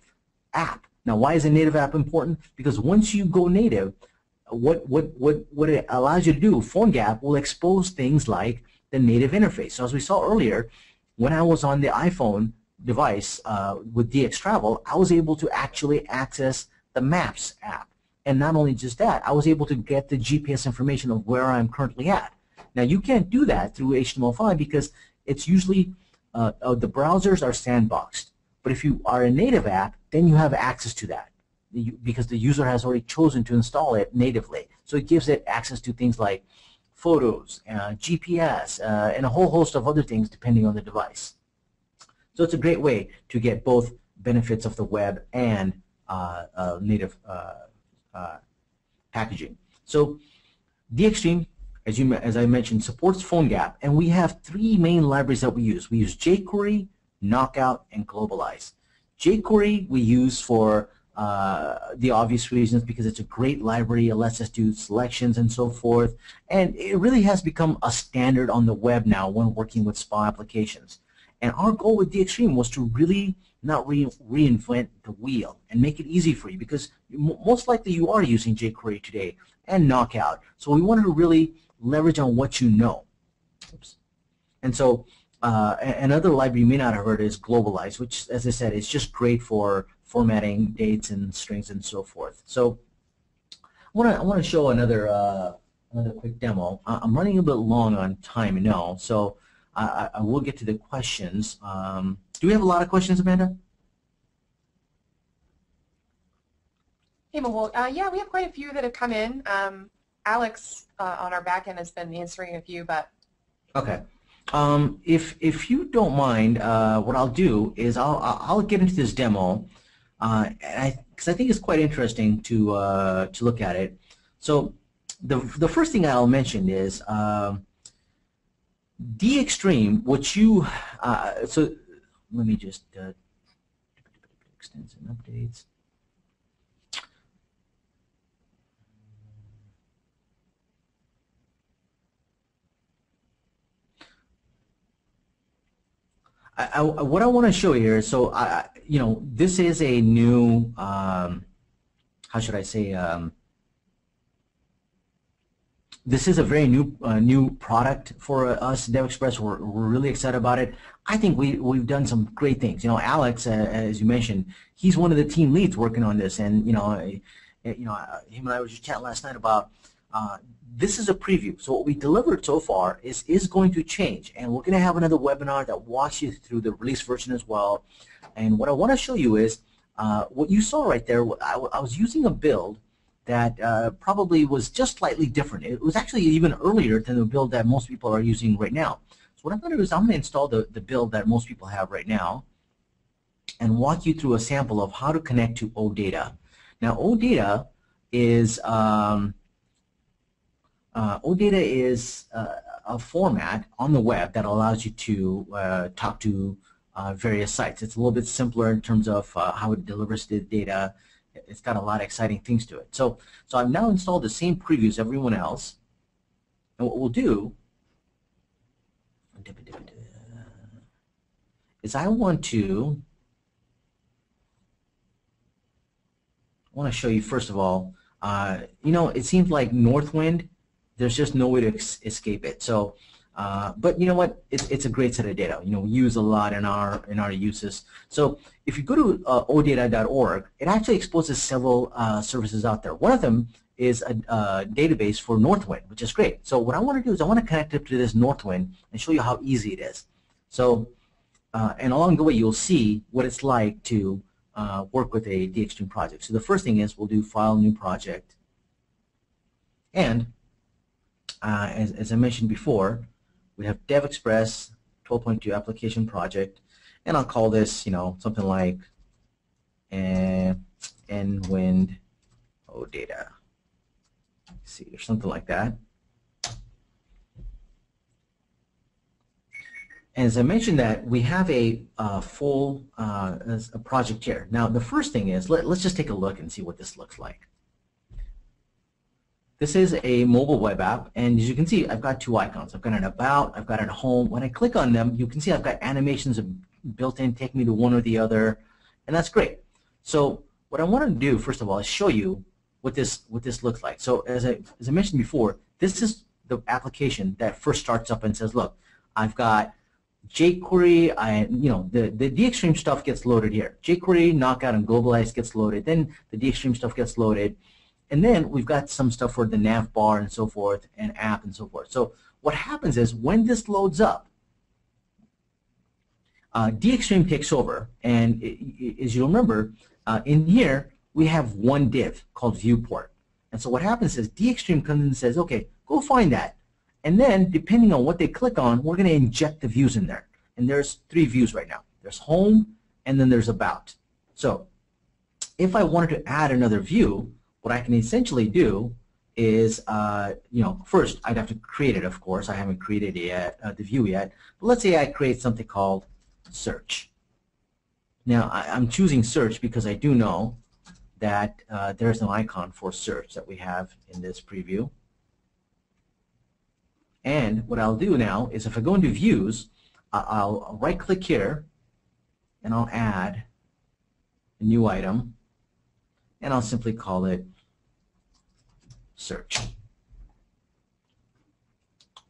app. Now, why is a native app important? Because once you go native, what it allows you to do, PhoneGap will expose things like the native interface. So as we saw earlier, when I was on the iPhone device with DXTravel, I was able to actually access the Maps app. And not only just that, I was able to get the GPS information of where I'm currently at. Now, you can't do that through HTML5 because it's usually the browsers are sandboxed. But if you are a native app, then you have access to that because the user has already chosen to install it natively. So it gives it access to things like photos, GPS, and a whole host of other things depending on the device. So it's a great way to get both benefits of the web and native packaging. So DXTREME, as I mentioned, supports PhoneGap, and we have three main libraries that we use. We use jQuery, Knockout, and Globalize. jQuery we use for the obvious reasons because it's a great library. It lets us do selections and so forth, and it really has become a standard on the web now when working with SPA applications. And our goal with DXTREME was to really not reinvent the wheel and make it easy for you because most likely you are using jQuery today and Knockout. So we wanted to really leverage on what you know. Oops. And so another library you may not have heard is Globalize, which, as I said, is just great for formatting dates and strings and so forth. So I want to show another quick demo. I'm running a bit long on time now, so I will get to the questions. Do we have a lot of questions, Amanda? Hey, Mehul. Yeah, we have quite a few that have come in. Alex on our back end has been answering a few, but okay. If you don't mind, what I'll do is I'll get into this demo, because I think it's quite interesting to look at it. So the first thing I'll mention is DXTREME, which you so let me just extends and updates. What I want to show here is, so this is a new, how should I say, this is a very new product for us, DevExpress. We're really excited about it. I think we've done some great things. Alex, as you mentioned, he's one of the team leads working on this, and him and I were just chatting last night about. This is a preview. So what we delivered so far is going to change, and we're going to have another webinar that walks you through the release version as well. And what I want to show you is what you saw right there. I was using a build that probably was just slightly different. It was actually even earlier than the build that most people are using right now. So what I'm going to do is I'm going to install the build that most people have right now and walk you through a sample of how to connect to OData. Now, OData is a format on the web that allows you to talk to various sites. It's a little bit simpler in terms of how it delivers the data. It's got a lot of exciting things to it. So I've now installed the same preview as everyone else. And what we'll do is I want to show you, first of all, it seems like Northwind, there's just no way to escape it. So, but you know what? It's a great set of data. We use a lot in our uses. So if you go to odata.org, it actually exposes several services out there. One of them is a database for Northwind, which is great. So what I want to do is I want to connect it to this Northwind and show you how easy it is. So, and along the way you'll see what it's like to work with a DXTREME project. So the first thing is we'll do File, New Project, and as I mentioned before, we have DevExpress 12.2 application project, and I'll call this, something like N-Wind OData. See, or something like that. As I mentioned that we have a full a project here. Now the first thing is, let's just take a look and see what this looks like. This is a mobile web app, and as you can see, I've got two icons. I've got an about, I've got an home. When I click on them, you can see I've got animations built in, take me to one or the other, and that's great. So what I want to do, first of all, is show you what this looks like. So as I mentioned before, this is the application that first starts up and says, look, I've got jQuery, the DXTREME stuff gets loaded here. jQuery, Knockout, and Globalize gets loaded. Then the DXTREME stuff gets loaded. And then we've got some stuff for the nav bar and so forth, and app and so forth. So what happens is when this loads up, DXTREME takes over. And as you remember, in here, we have one div called viewport. And so what happens is DXTREME comes and says, okay, go find that. And then, depending on what they click on, we're going to inject the views in there. And there's 3 views right now. There's home, and then there's about. So if I wanted to add another view, what I can essentially do is, first I'd have to create it, of course. I haven't created it yet, the view yet. But let's say I create something called search. Now, I'm choosing search because I do know that there's an icon for search that we have in this preview. And what I'll do now is if I go into views, I'll right-click here, and I'll add a new item, and I'll simply call it search.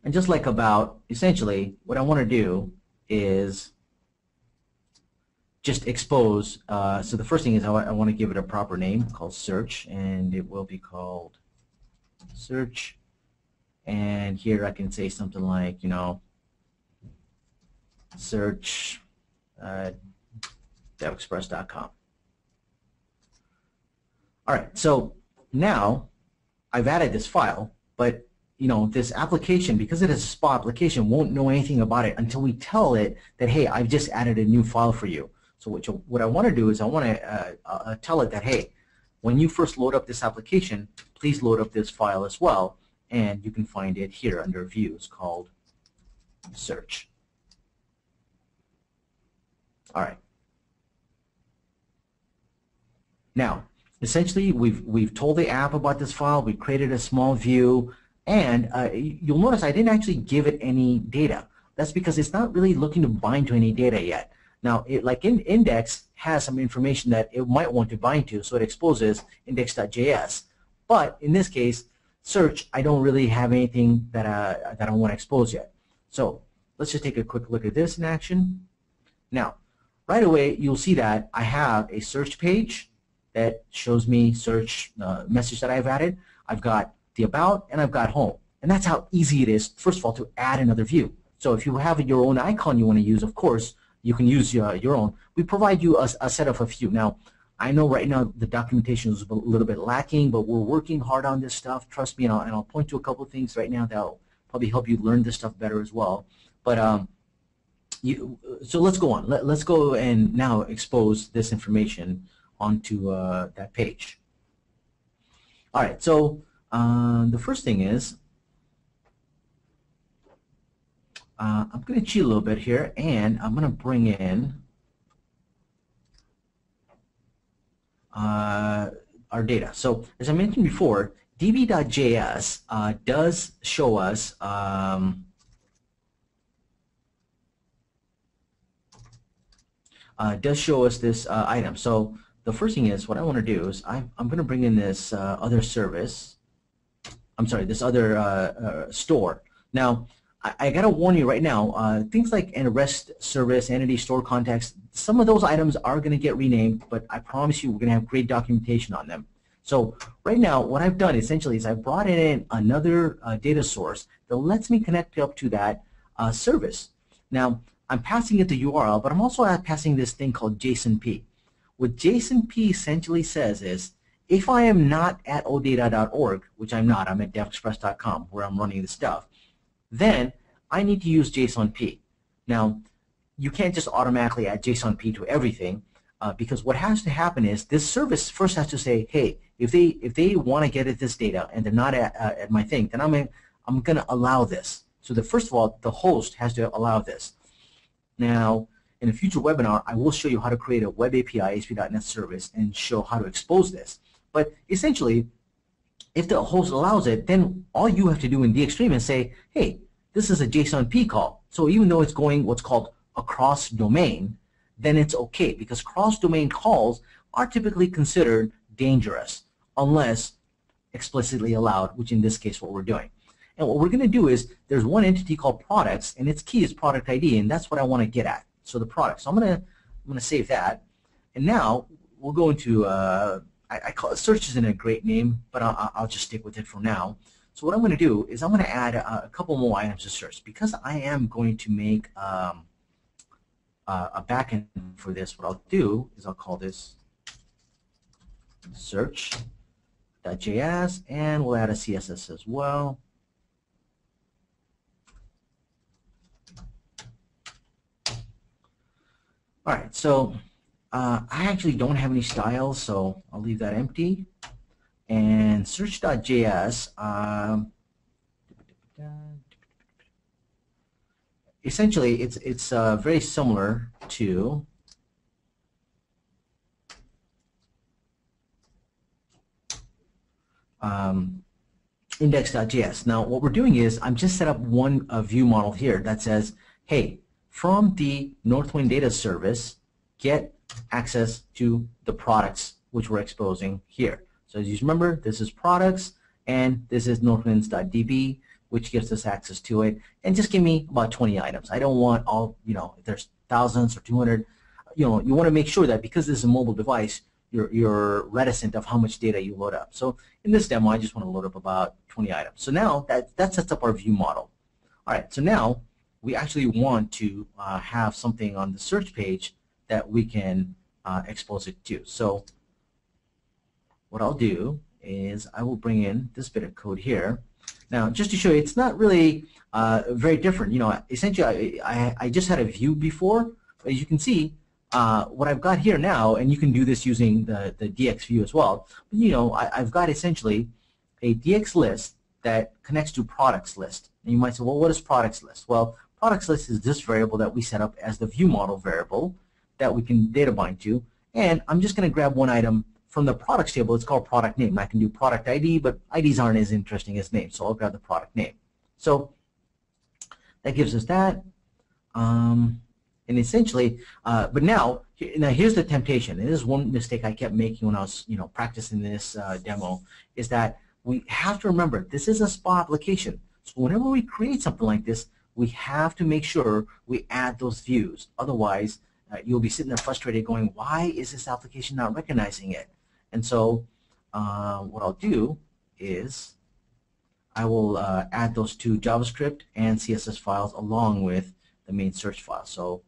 And just like about, essentially, what I want to do is just expose. So the first thing is I want to give it a proper name called search, and it will be called search. And here I can say something like, search DevExpress.com. All right, so now I've added this file, but this application, because it is a SPA application, won't know anything about it until we tell it that, hey, I've just added a new file for you. So what I want to do is I want to tell it that, hey, when you first load up this application, please load up this file as well. And you can find it here under views called search. All right. Now, essentially, we've told the app about this file. We created a small view, and you'll notice I didn't actually give it any data. That's because it's not really looking to bind to any data yet. Now, index has some information that it might want to bind to, so it exposes index.js. But in this case, search, I don't really have anything that I want to expose yet. So let's just take a quick look at this in action. Now, right away, you'll see that I have a search page that shows me search message that I've added. I've got the about, and I've got home. And that's how easy it is, first of all, to add another view. So if you have your own icon you want to use, of course, you can use your own. We provide you a set of a few. Now, I know right now the documentation is a little bit lacking, but we're working hard on this stuff. Trust me, and I'll point to a couple of things right now that will probably help you learn this stuff better as well. But so let's go on. Let's go and now expose this information onto that page. All right. So the first thing is I'm going to cheat a little bit here, and I'm going to bring in our data. So as I mentioned before, db.js does show us this item. So the first thing is, what I want to do is I'm going to bring in this other service. I'm sorry, this other store. Now, I got to warn you right now, things like an REST service, entity store context, some of those items are going to get renamed, but I promise you we're going to have great documentation on them. So right now, what I've done essentially is I've brought in another data source that lets me connect up to that service. Now, I'm passing it the URL, but I'm also passing this thing called JSONP. What JSONP essentially says is, if I am not at odata.org, which I'm not, I'm at devexpress.com where I'm running the stuff, then I need to use JSONP. Now, you can't just automatically add JSON-P to everything because what has to happen is this service first has to say, hey, if they want to get at this data and they're not at my thing, then I'm going to allow this. So first of all, the host has to allow this. Now, in a future webinar, I will show you how to create a web API ASP.NET service and show how to expose this. But essentially, if the host allows it, then all you have to do in DXTREME is say, hey, this is a JSON-P call. So even though it's going what's called across domain, then it's okay because cross-domain calls are typically considered dangerous unless explicitly allowed, which in this case what we're doing. And what we're going to do is there's one entity called products, and its key is product ID, and that's what I want to get at. So the product. So I'm going to save that, and now we'll go into I call it search isn't a great name, but I'll just stick with it for now. So what I'm going to do is I'm going to add a couple more items to search because I am going to make a backend for this. What I'll do is I'll call this search.js, and we'll add a CSS as well. All right, so I actually don't have any styles, so I'll leave that empty. And search.js, essentially it's very similar to index.js. Now what we're doing is I'm just set up one view model here that says, hey, from the Northwind data service, get access to the products which we're exposing here. So as you remember, this is products and this is northwinds.db, which gives us access to it. And just give me about 20 items. I don't want all, if there's thousands or 200, you want to make sure that because this is a mobile device, you're reticent of how much data you load up. So in this demo, I just want to load up about 20 items. So now that sets up our view model. All right, so now we actually want to have something on the search page that we can expose it to. So what I'll do is I will bring in this bit of code here. Now, just to show you, it's not really very different. Essentially, I just had a view before. As you can see, what I've got here now, and you can do this using the DX view as well. But, I've got essentially a DX list that connects to products list. And you might say, well, what is products list? Well, products list is this variable that we set up as the view model variable that we can data bind to. And I'm just going to grab one item from the products table. It's called product name. I can do product ID, but IDs aren't as interesting as names, so I'll grab the product name. So that gives us that. And essentially, but now here's the temptation. And this is one mistake I kept making when I was practicing this demo, is that we have to remember this is a SPA application. So whenever we create something like this, we have to make sure we add those views. Otherwise, you'll be sitting there frustrated going, why is this application not recognizing it? And so what I'll do is I will add those two JavaScript and CSS files along with the main search file. So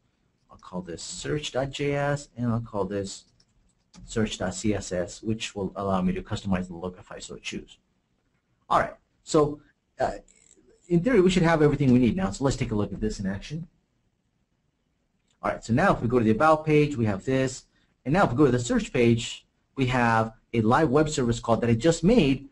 I'll call this search.js and I'll call this search.css, which will allow me to customize the look if I so choose. All right, so in theory, we should have everything we need now. So let's take a look at this in action. All right, so now if we go to the About page, we have this. And now if we go to the search page, we have a live web service call that I just made.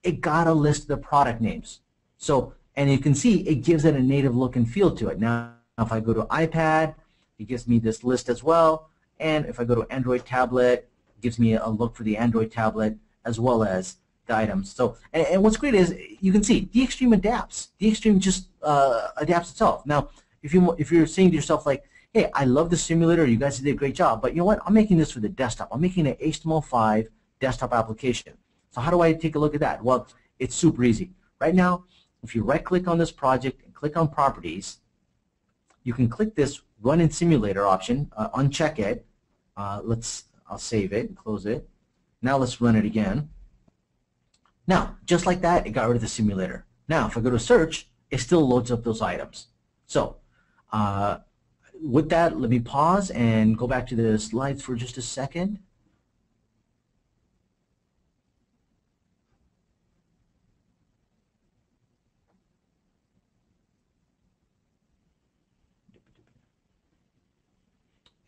It got a list of the product names. So, and you can see it gives it a native look and feel to it. Now, if I go to iPad, it gives me this list as well. And if I go to Android tablet, it gives me a look for the Android tablet as well as the items. So, and what's great is you can see DXTREME adapts. DXTREME just adapts itself. Now, if you're saying to yourself like, hey, I love the simulator, you guys did a great job, but you know what? I'm making this for the desktop. I'm making an HTML5 desktop application. So how do I take a look at that? Well, it's super easy. Right now, if you right-click on this project and click on Properties, you can click this Run in Simulator option, uncheck it. I'll save it and close it. Now let's run it again. Now, just like that, it got rid of the simulator. Now, if I go to search, it still loads up those items. So, with that, let me pause and go back to the slides for just a second.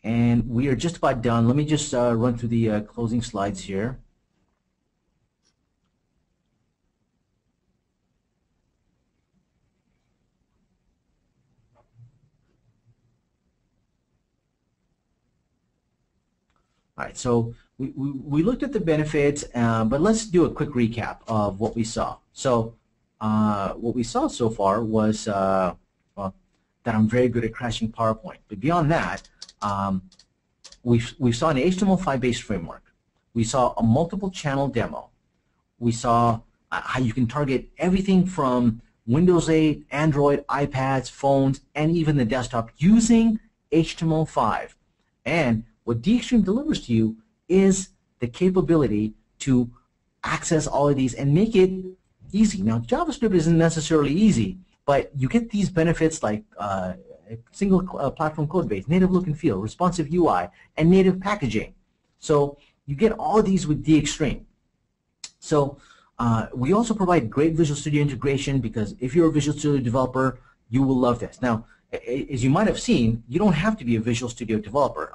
And we are just about done. Let me just run through the closing slides here. All right, so we looked at the benefits, but let's do a quick recap of what we saw. So what we saw so far was well, that I'm very good at crashing PowerPoint. But beyond that, we saw an HTML5 based framework. We saw a multiple channel demo. We saw how you can target everything from Windows 8, Android, iPads, phones, and even the desktop using HTML5. And what DXTREME delivers to you is the capability to access all of these and make it easy. Now, JavaScript isn't necessarily easy, but you get these benefits like single platform code base, native look and feel, responsive UI, and native packaging. So you get all of these with DXTREME. So we also provide great Visual Studio integration, because if you're a Visual Studio developer, you will love this. Now, as you might have seen, you don't have to be a Visual Studio developer.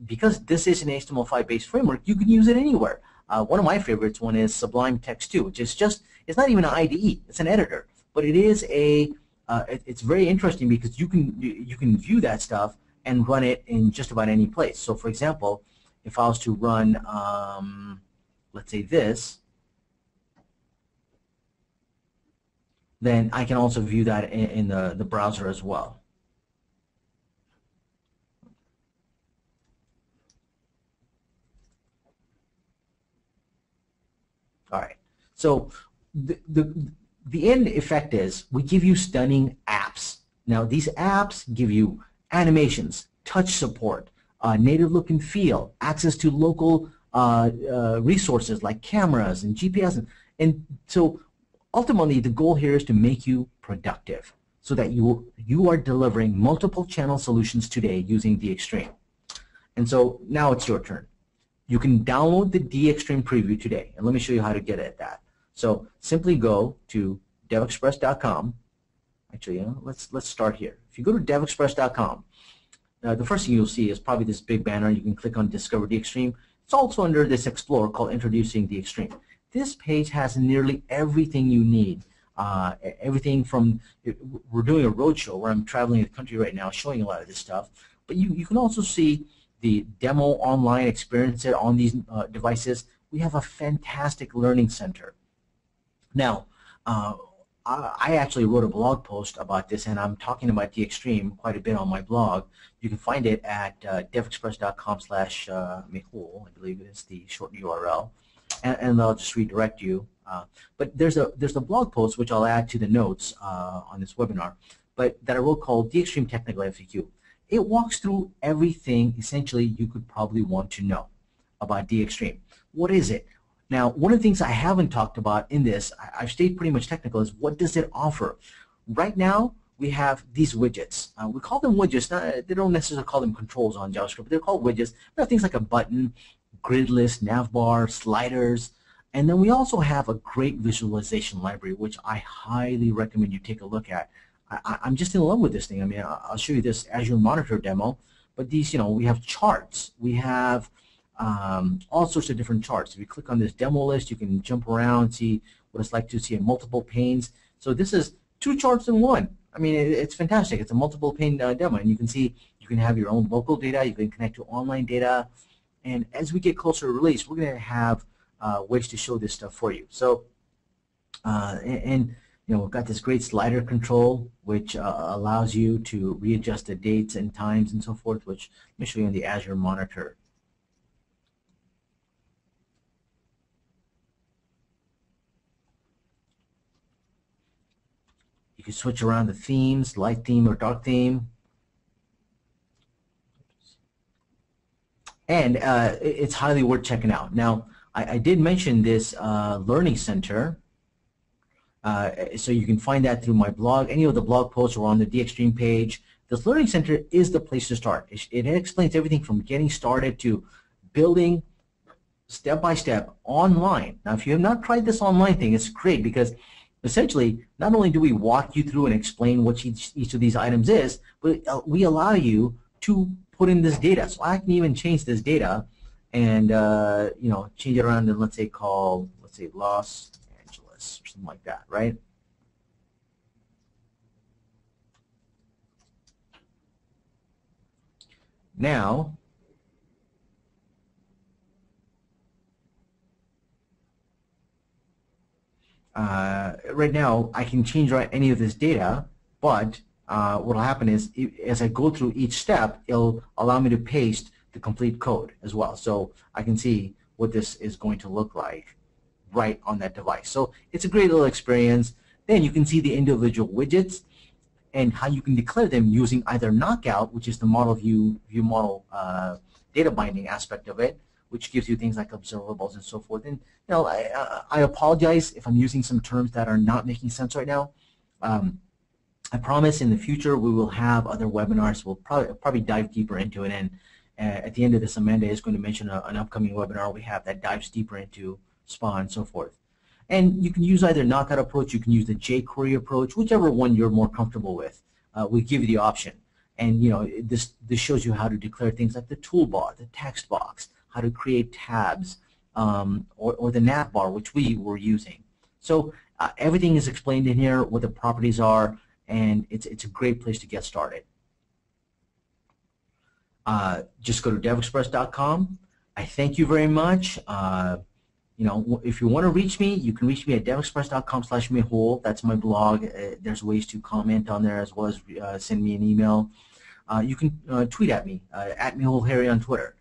Because this is an HTML5 based framework, you can use it anywhere. One of my favorites one is Sublime Text 2, which is just, it's not even an IDE, it's an editor. But it is a, it's very interesting because you can view that stuff and run it in just about any place. So for example, if I was to run, let's say this, then I can also view that in the browser as well. All right. So the end effect is we give you stunning apps. Now these apps give you animations, touch support, native look and feel, access to local resources like cameras and GPS, and so ultimately the goal here is to make you productive, so that you are delivering multiple channel solutions today using DXTREME. And so now it's your turn. You can download the DXTREME preview today, and let me show you how to get at that. So simply go to DevExpress.com. Actually, let's start here. If you go to DevExpress.com, the first thing you'll see is probably this big banner. You can click on Discover DXTREME. It's also under this Explorer called Introducing DXTREME. This page has nearly everything you need. Everything from, we're doing a roadshow where I'm traveling the country right now showing a lot of this stuff, but you can also see the demo online, experience it on these devices. We have a fantastic learning center. Now, I actually wrote a blog post about this, and I'm talking about DXTREME quite a bit on my blog. You can find it at devexpress.com/Mehul, I believe it is the short URL, and I'll just redirect you. But there's a blog post which I'll add to the notes on this webinar, but that I wrote called DXTREME Technical FAQ. It walks through everything essentially you could probably want to know about DXTREME. What is it? Now, one of the things I haven't talked about in this, I've stayed pretty much technical, is what does it offer? Right now, we have these widgets. We call them widgets. They don't necessarily call them controls on JavaScript, but they're called widgets. We have things like a button, grid list, navbar, sliders, and then we also have a great visualization library, which I highly recommend you take a look at. I'm just in love with this thing. I mean, I'll show you this Azure Monitor demo, but these, we have charts. We have all sorts of different charts. If you click on this demo list, you can jump around, see what it's like to see in multiple panes. So this is 2 charts in one. I mean, it's fantastic. It's a multiple pane demo, and you can see you can have your own local data, you can connect to online data, and as we get closer to release, we're going to have ways to show this stuff for you. So, we've got this great slider control, which allows you to readjust the dates and times and so forth, which let me show you on the Azure Monitor. You can switch around the themes, light theme or dark theme. And it's highly worth checking out. Now, I did mention this Learning Center. So you can find that through my blog. Any of the blog posts are on the DXTREME page. This Learning Center is the place to start. It explains everything from getting started to building step by step online. Now, if you have not tried this online thing, it's great because essentially not only do we walk you through and explain what each of these items is, but we allow you to put in this data. So I can even change this data and change it around and let's say Los Angeles or something like that, right? Now, right now I can change any of this data, but what will happen is as I go through each step, it'll allow me to paste the complete code as well. So I can see what this is going to look like right on that device. So it's a great little experience. Then you can see the individual widgets and how you can declare them using either Knockout, which is the model view model data binding aspect of it, which gives you things like observables and so forth. And I apologize if I'm using some terms that are not making sense right now. I promise in the future we will have other webinars. We'll probably dive deeper into it. And at the end of this, Amanda is going to mention an upcoming webinar we have that dives deeper into SPA and so forth. And you can use either Knockout approach, you can use the jQuery approach, whichever one you're more comfortable with. We give you the option. And this shows you how to declare things like the toolbar, the text box, how to create tabs, or the nav bar, which we were using. So everything is explained in here, what the properties are, and it's a great place to get started. Just go to DevExpress.com. I thank you very much. If you want to reach me, you can reach me at DevExpress.com/Mehul. That's my blog. There's ways to comment on there as well as send me an email. You can tweet at me, at Mehul Harry on Twitter.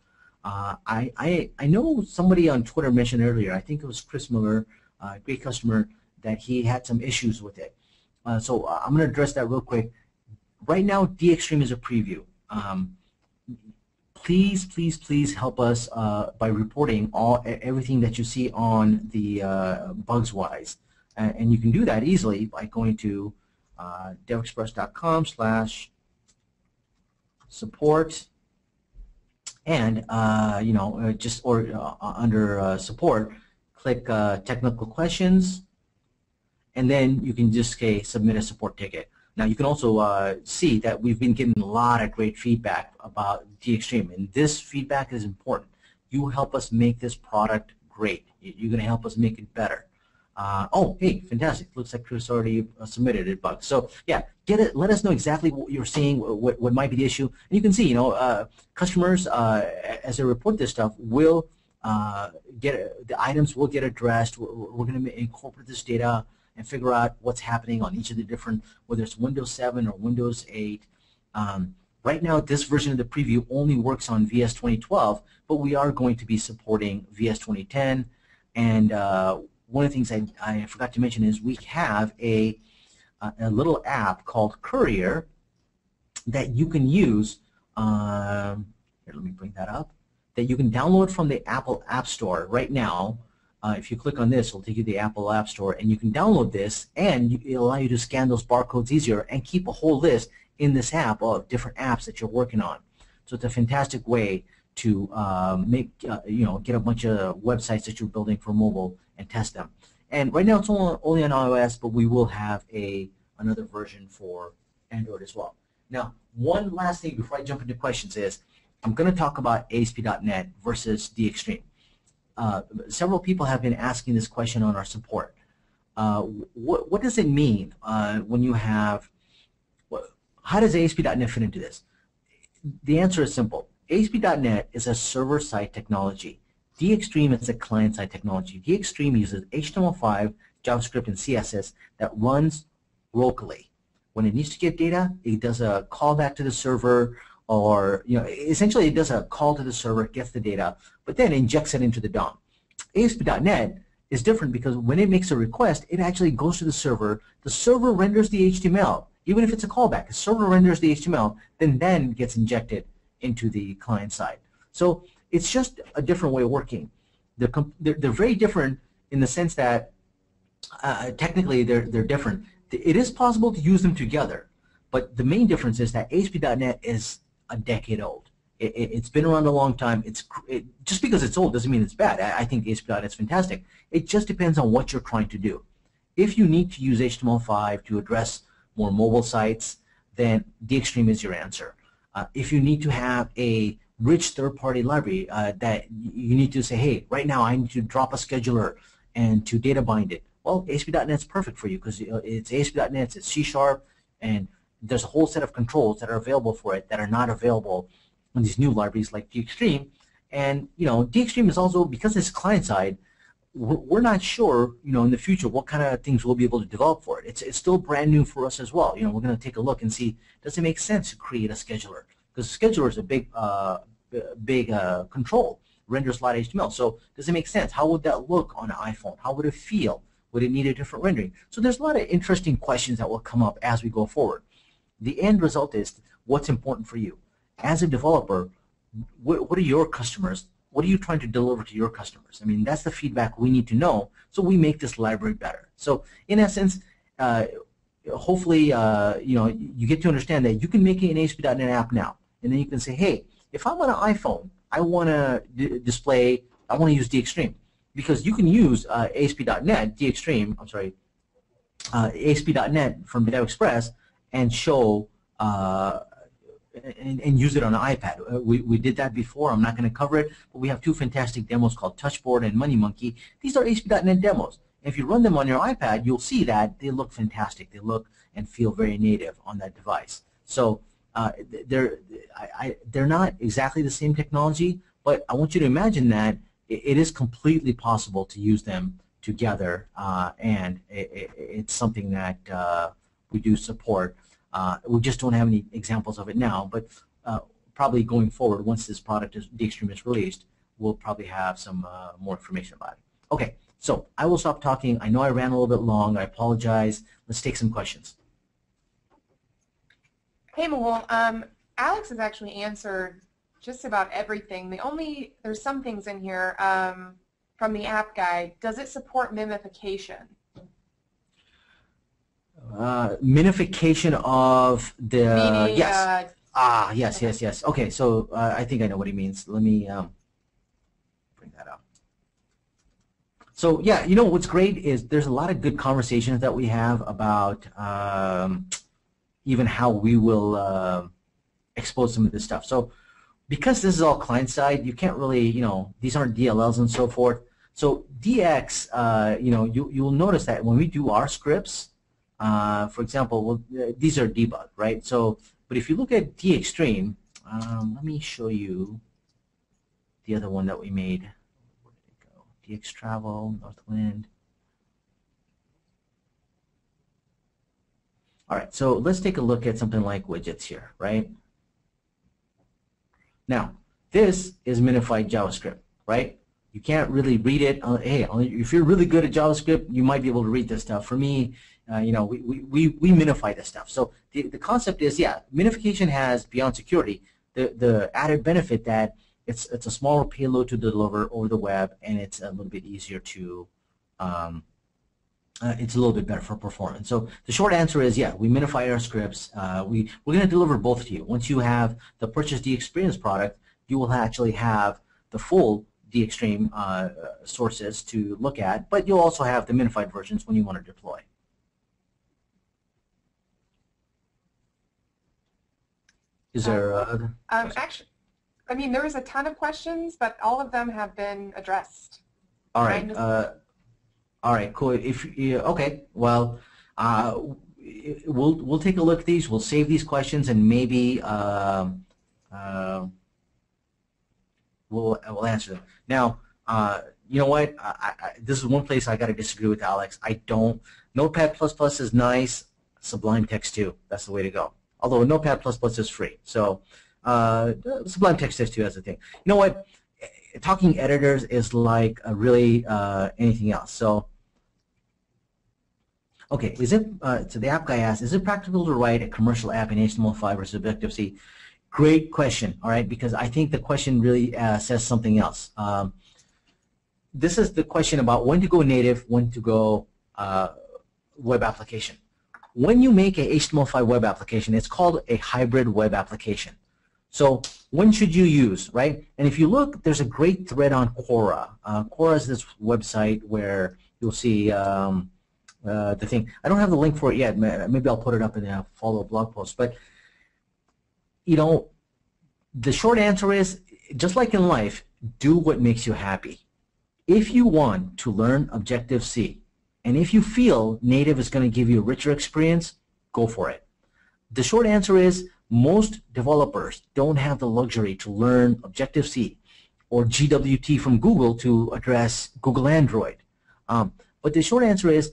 I know somebody on Twitter mentioned earlier, I think it was Chris Miller, a great customer, that he had some issues with it. So I'm going to address that real quick. Right now, DXTREME is a preview. Please help us by reporting everything that you see on the bugs-wise. And you can do that easily by going to devexpress.com/support. And under support, click technical questions, and then you can just submit a support ticket. Now you can also see that we've been getting a lot of great feedback about DXTREME, and this feedback is important. You help us make this product great. You're going to help us make it better. Oh, hey, fantastic! Looks like Chris already submitted it, bug. So yeah, get it. Let us know exactly what you're seeing, what might be the issue, and you can see, customers as they report this stuff will the items will get addressed. We're going to incorporate this data and figure out what's happening on each of the different, whether it's Windows 7 or Windows 8. Right now, this version of the preview only works on VS 2012, but we are going to be supporting VS 2010. And one of the things I forgot to mention is we have a little app called Courier that you can use. Here, let me bring that up. That you can download from the Apple App Store right now. If you click on this, it'll take you to the Apple App Store, and you can download this, and it'll allow you to scan those barcodes easier and keep a whole list in this app of different apps that you're working on. So it's a fantastic way to get a bunch of websites that you're building for mobile and test them. And right now it's only on iOS, but we will have another version for Android as well. Now, one last thing before I jump into questions is I'm going to talk about ASP.NET versus DXTREME. Several people have been asking this question on our support. What does it mean when you have, how does ASP.NET fit into this? The answer is simple. ASP.NET is a server-side technology. DXTREME is a client-side technology. DXTREME uses HTML5, JavaScript, and CSS that runs locally. When it needs to get data, it does a callback to the server, or essentially it does a call to the server, gets the data, but then injects it into the DOM. ASP.NET is different because when it makes a request, it actually goes to the server renders the HTML. Even if it's a callback, the server renders the HTML, then gets injected into the client side. So it's just a different way of working. They're very different in the sense that technically they're different. It is possible to use them together, but the main difference is that ASP.NET is a decade old. It's been around a long time. Just because it's old doesn't mean it's bad. I think ASP.NET is fantastic. It just depends on what you're trying to do. If you need to use HTML5 to address more mobile sites, then DXTREME is your answer. If you need to have a rich third-party library that you need to say, hey, right now I need to drop a scheduler and to data bind it. Well, ASP.NET is perfect for you because it's ASP.NET, it's C#, and there's a whole set of controls that are available for it that are not available in these new libraries like DXTREME. And DXTREME is also, because it's client-side, we're not sure, in the future what kind of things we'll be able to develop for it. It's still brand new for us as well. We're going to take a look and see, does it make sense to create a scheduler? Because scheduler is a big control, renders a lot of HTML. So does it make sense? How would that look on an iPhone? How would it feel? Would it need a different rendering? So there's a lot of interesting questions that will come up as we go forward. The end result is what's important for you. As a developer, what are your customers? What are you trying to deliver to your customers? I mean, that's the feedback we need to know so we make this library better. So in essence, hopefully, you get to understand that you can make an ASP.NET app now. And then you can say, hey, if I'm on an iPhone, I want to I want to use DXTREME. Because you can use ASP.NET, ASP.NET from DevExpress and show and use it on an iPad. We did that before. I'm not going to cover it, but we have two fantastic demos called Touchboard and Money Monkey. These are ASP.NET demos. If you run them on your iPad, you'll see that they look fantastic. They look and feel very native on that device. So they're not exactly the same technology, but I want you to imagine that it is completely possible to use them together, and it's something that we do support. We just don't have any examples of it now, but probably going forward, once this product DXTREME is released, we'll probably have some more information about it. Okay, so I will stop talking. I know I ran a little bit long. I apologize. Let's take some questions. Hey, Mehul. Alex has actually answered just about everything. There's some things in here from the app guide. Does it support mimification? Minification of the Meaning, yes. Yes. Okay, so I think I know what he means. Let me bring that up. So yeah, what's great is there's a lot of good conversations that we have about even how we will expose some of this stuff. So because this is all client side, you can't really, these aren't DLLs and so forth. So DX, you'll notice that when we do our scripts, for example, these are debugged, right? So, but if you look at DXTREME, let me show you the other one that we made. Where did it go? DXTravel, Northwind. All right, so let's take a look at something like widgets here, right? Now, this is minified JavaScript, right? You can't really read it. Hey, if you're really good at JavaScript, you might be able to read this stuff. For me, we minify this stuff. So the concept is, yeah, minification has, beyond security, the added benefit that it's a smaller payload to deliver over the web, and it's a little bit easier to, it's a little bit better for performance. So the short answer is, yeah, we minify our scripts. We're going to deliver both to you. Once you have the Purchase the Experience product, you will actually have the full DXTREME sources to look at, but you'll also have the minified versions when you want to deploy. Is there actually, I mean, there was a ton of questions, but all of them have been addressed. All right. All right. Cool. Okay. Well, we'll take a look at these. We'll save these questions, and maybe we'll answer them. Now, you know what? This is one place I got to disagree with Alex. Notepad++ is nice. Sublime Text 2. That's the way to go. Although Notepad++ is free. So Sublime Text 2 has a thing. You know what? Talking editors is like really anything else. So, okay, so the app guy asks, is it practical to write a commercial app in HTML5 versus Objective-C? Great question, all right, because I think the question really says something else. This is the question about when to go native, when to go web application. When you make a HTML5 web application, it's called a hybrid web application. So when should you use, right? And if you look, there's a great thread on Quora. Quora is this website where you'll see the thing. I don't have the link for it yet. Maybe I'll put it up in a follow-up blog post. But, The short answer is, just like in life, do what makes you happy. If you want to learn Objective-C, and if you feel native is going to give you a richer experience, go for it. The short answer is most developers don't have the luxury to learn Objective-C or GWT from Google to address Google Android. But the short answer is,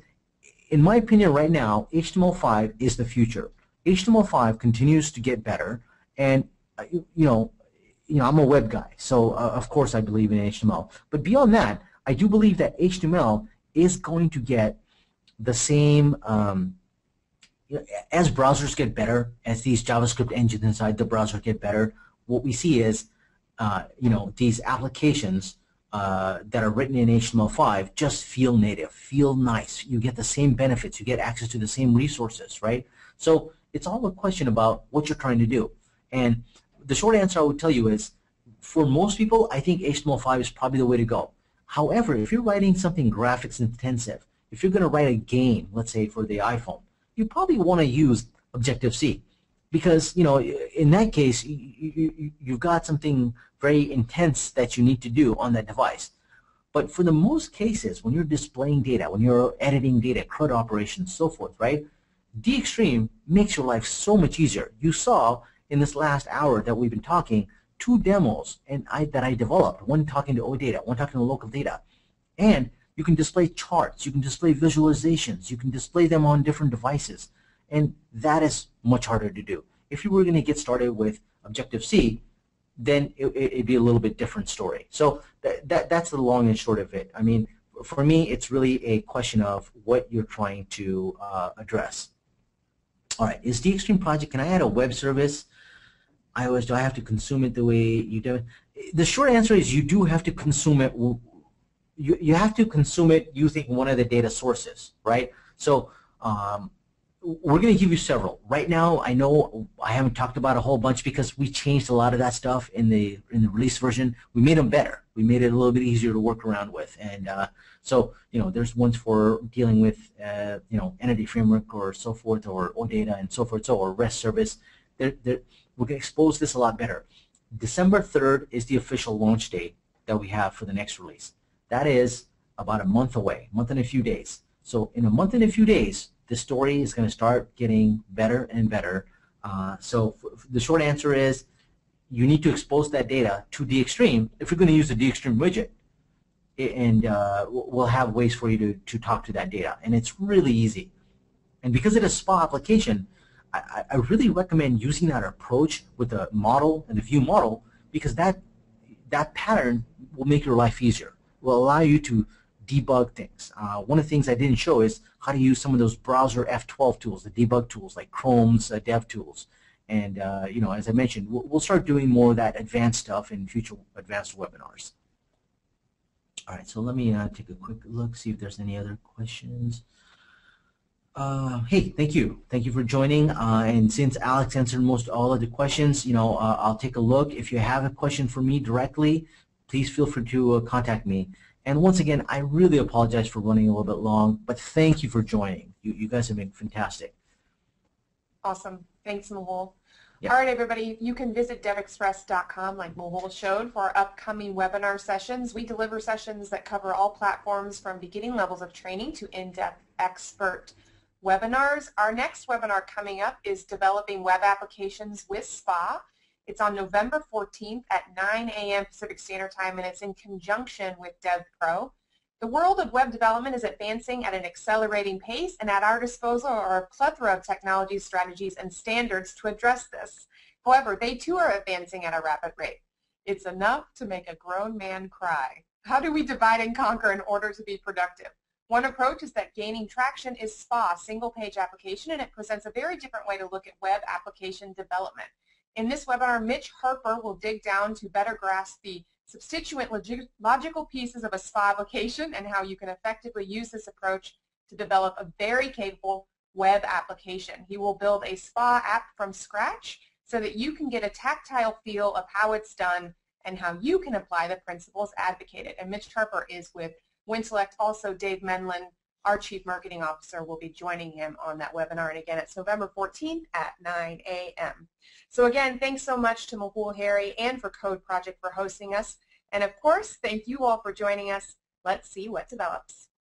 in my opinion right now, HTML5 is the future. HTML5 continues to get better, and I'm a web guy, so of course I believe in HTML. But beyond that, I do believe that HTML is going to get the same, as browsers get better, as these JavaScript engines inside the browser get better, what we see is, these applications that are written in HTML5 just feel native, feel nice. You get the same benefits, you get access to the same resources, right? So it's all a question about what you're trying to do. And the short answer I would tell you is, for most people, I think HTML5 is probably the way to go. However, if you're writing something graphics intensive, if you're going to write a game, let's say for the iPhone, you probably want to use Objective-C, because in that case you've got something very intense that you need to do on that device. But for the most cases, when you're displaying data, when you're editing data, CRUD operations, so forth, right? DXTREME makes your life so much easier. You saw in this last hour that we've been talking, 2 demos that I developed, one talking to OData, one talking to local data. And you can display charts, you can display visualizations, you can display them on different devices. And that is much harder to do. If you were going to get started with Objective-C, then it'd be a little bit different story. So that's the long and short of it. I mean, for me, it's really a question of what you're trying to address. All right, is DXTREME project, can I add a web service? Do I have to consume it the way you do? The short answer is you do have to consume it. You have to consume it using one of the data sources, right? So we're going to give you several. Right now, I know I haven't talked about a whole bunch because we changed a lot of that stuff in the release version. We made them better. We made it a little bit easier to work around with. And so there's ones for dealing with entity framework or so forth, or OData and so forth, or REST service. We're going to expose this a lot better. December 3rd is the official launch date that we have for the next release. That is about a month away, a month and a few days. So in a month and a few days, the story is going to start getting better and better. So the short answer is you need to expose that data to DXTREME if you're going to use the DXTREME widget. And we'll have ways for you to talk to that data. And it's really easy. And because it's a SPA application, I really recommend using that approach with the model and the view model, because that pattern will make your life easier. Will allow you to debug things. One of the things I didn't show is how to use some of those browser F12 tools, the debug tools like Chrome's dev tools. And as I mentioned, we'll start doing more of that advanced stuff in future advanced webinars. All right, so let me take a quick look, see if there's any other questions. Hey, thank you for joining. And since Alex answered most all of the questions, I'll take a look. If you have a question for me directly, please feel free to contact me. And once again, I really apologize for running a little bit long, but thank you for joining. You guys have been fantastic. Awesome. Thanks, Mehul. Yeah. All right, everybody, you can visit DevExpress.com like Mehul showed for our upcoming webinar sessions. We deliver sessions that cover all platforms from beginning levels of training to in-depth expert webinars. Our next webinar coming up is Developing Web Applications with SPA. It's on November 14th at 9 a.m. Pacific Standard Time, and it's in conjunction with DevPro. The world of web development is advancing at an accelerating pace, and at our disposal are a plethora of technologies, strategies, and standards to address this. However, they too are advancing at a rapid rate. It's enough to make a grown man cry. How do we divide and conquer in order to be productive? One approach is that gaining traction is SPA, single-page application, and it presents a very different way to look at web application development. In this webinar, Mitch Harper will dig down to better grasp the substituent logical pieces of a SPA application and how you can effectively use this approach to develop a very capable web application. He will build a SPA app from scratch so that you can get a tactile feel of how it's done and how you can apply the principles advocated. And Mitch Harper is with Wintellect, also Dave Menlin, our Chief Marketing Officer will be joining him on that webinar. And again, it's November 14th at 9 a.m. So again, thanks so much to Mehul Harry and for Code Project for hosting us. And of course, thank you all for joining us. Let's see what develops.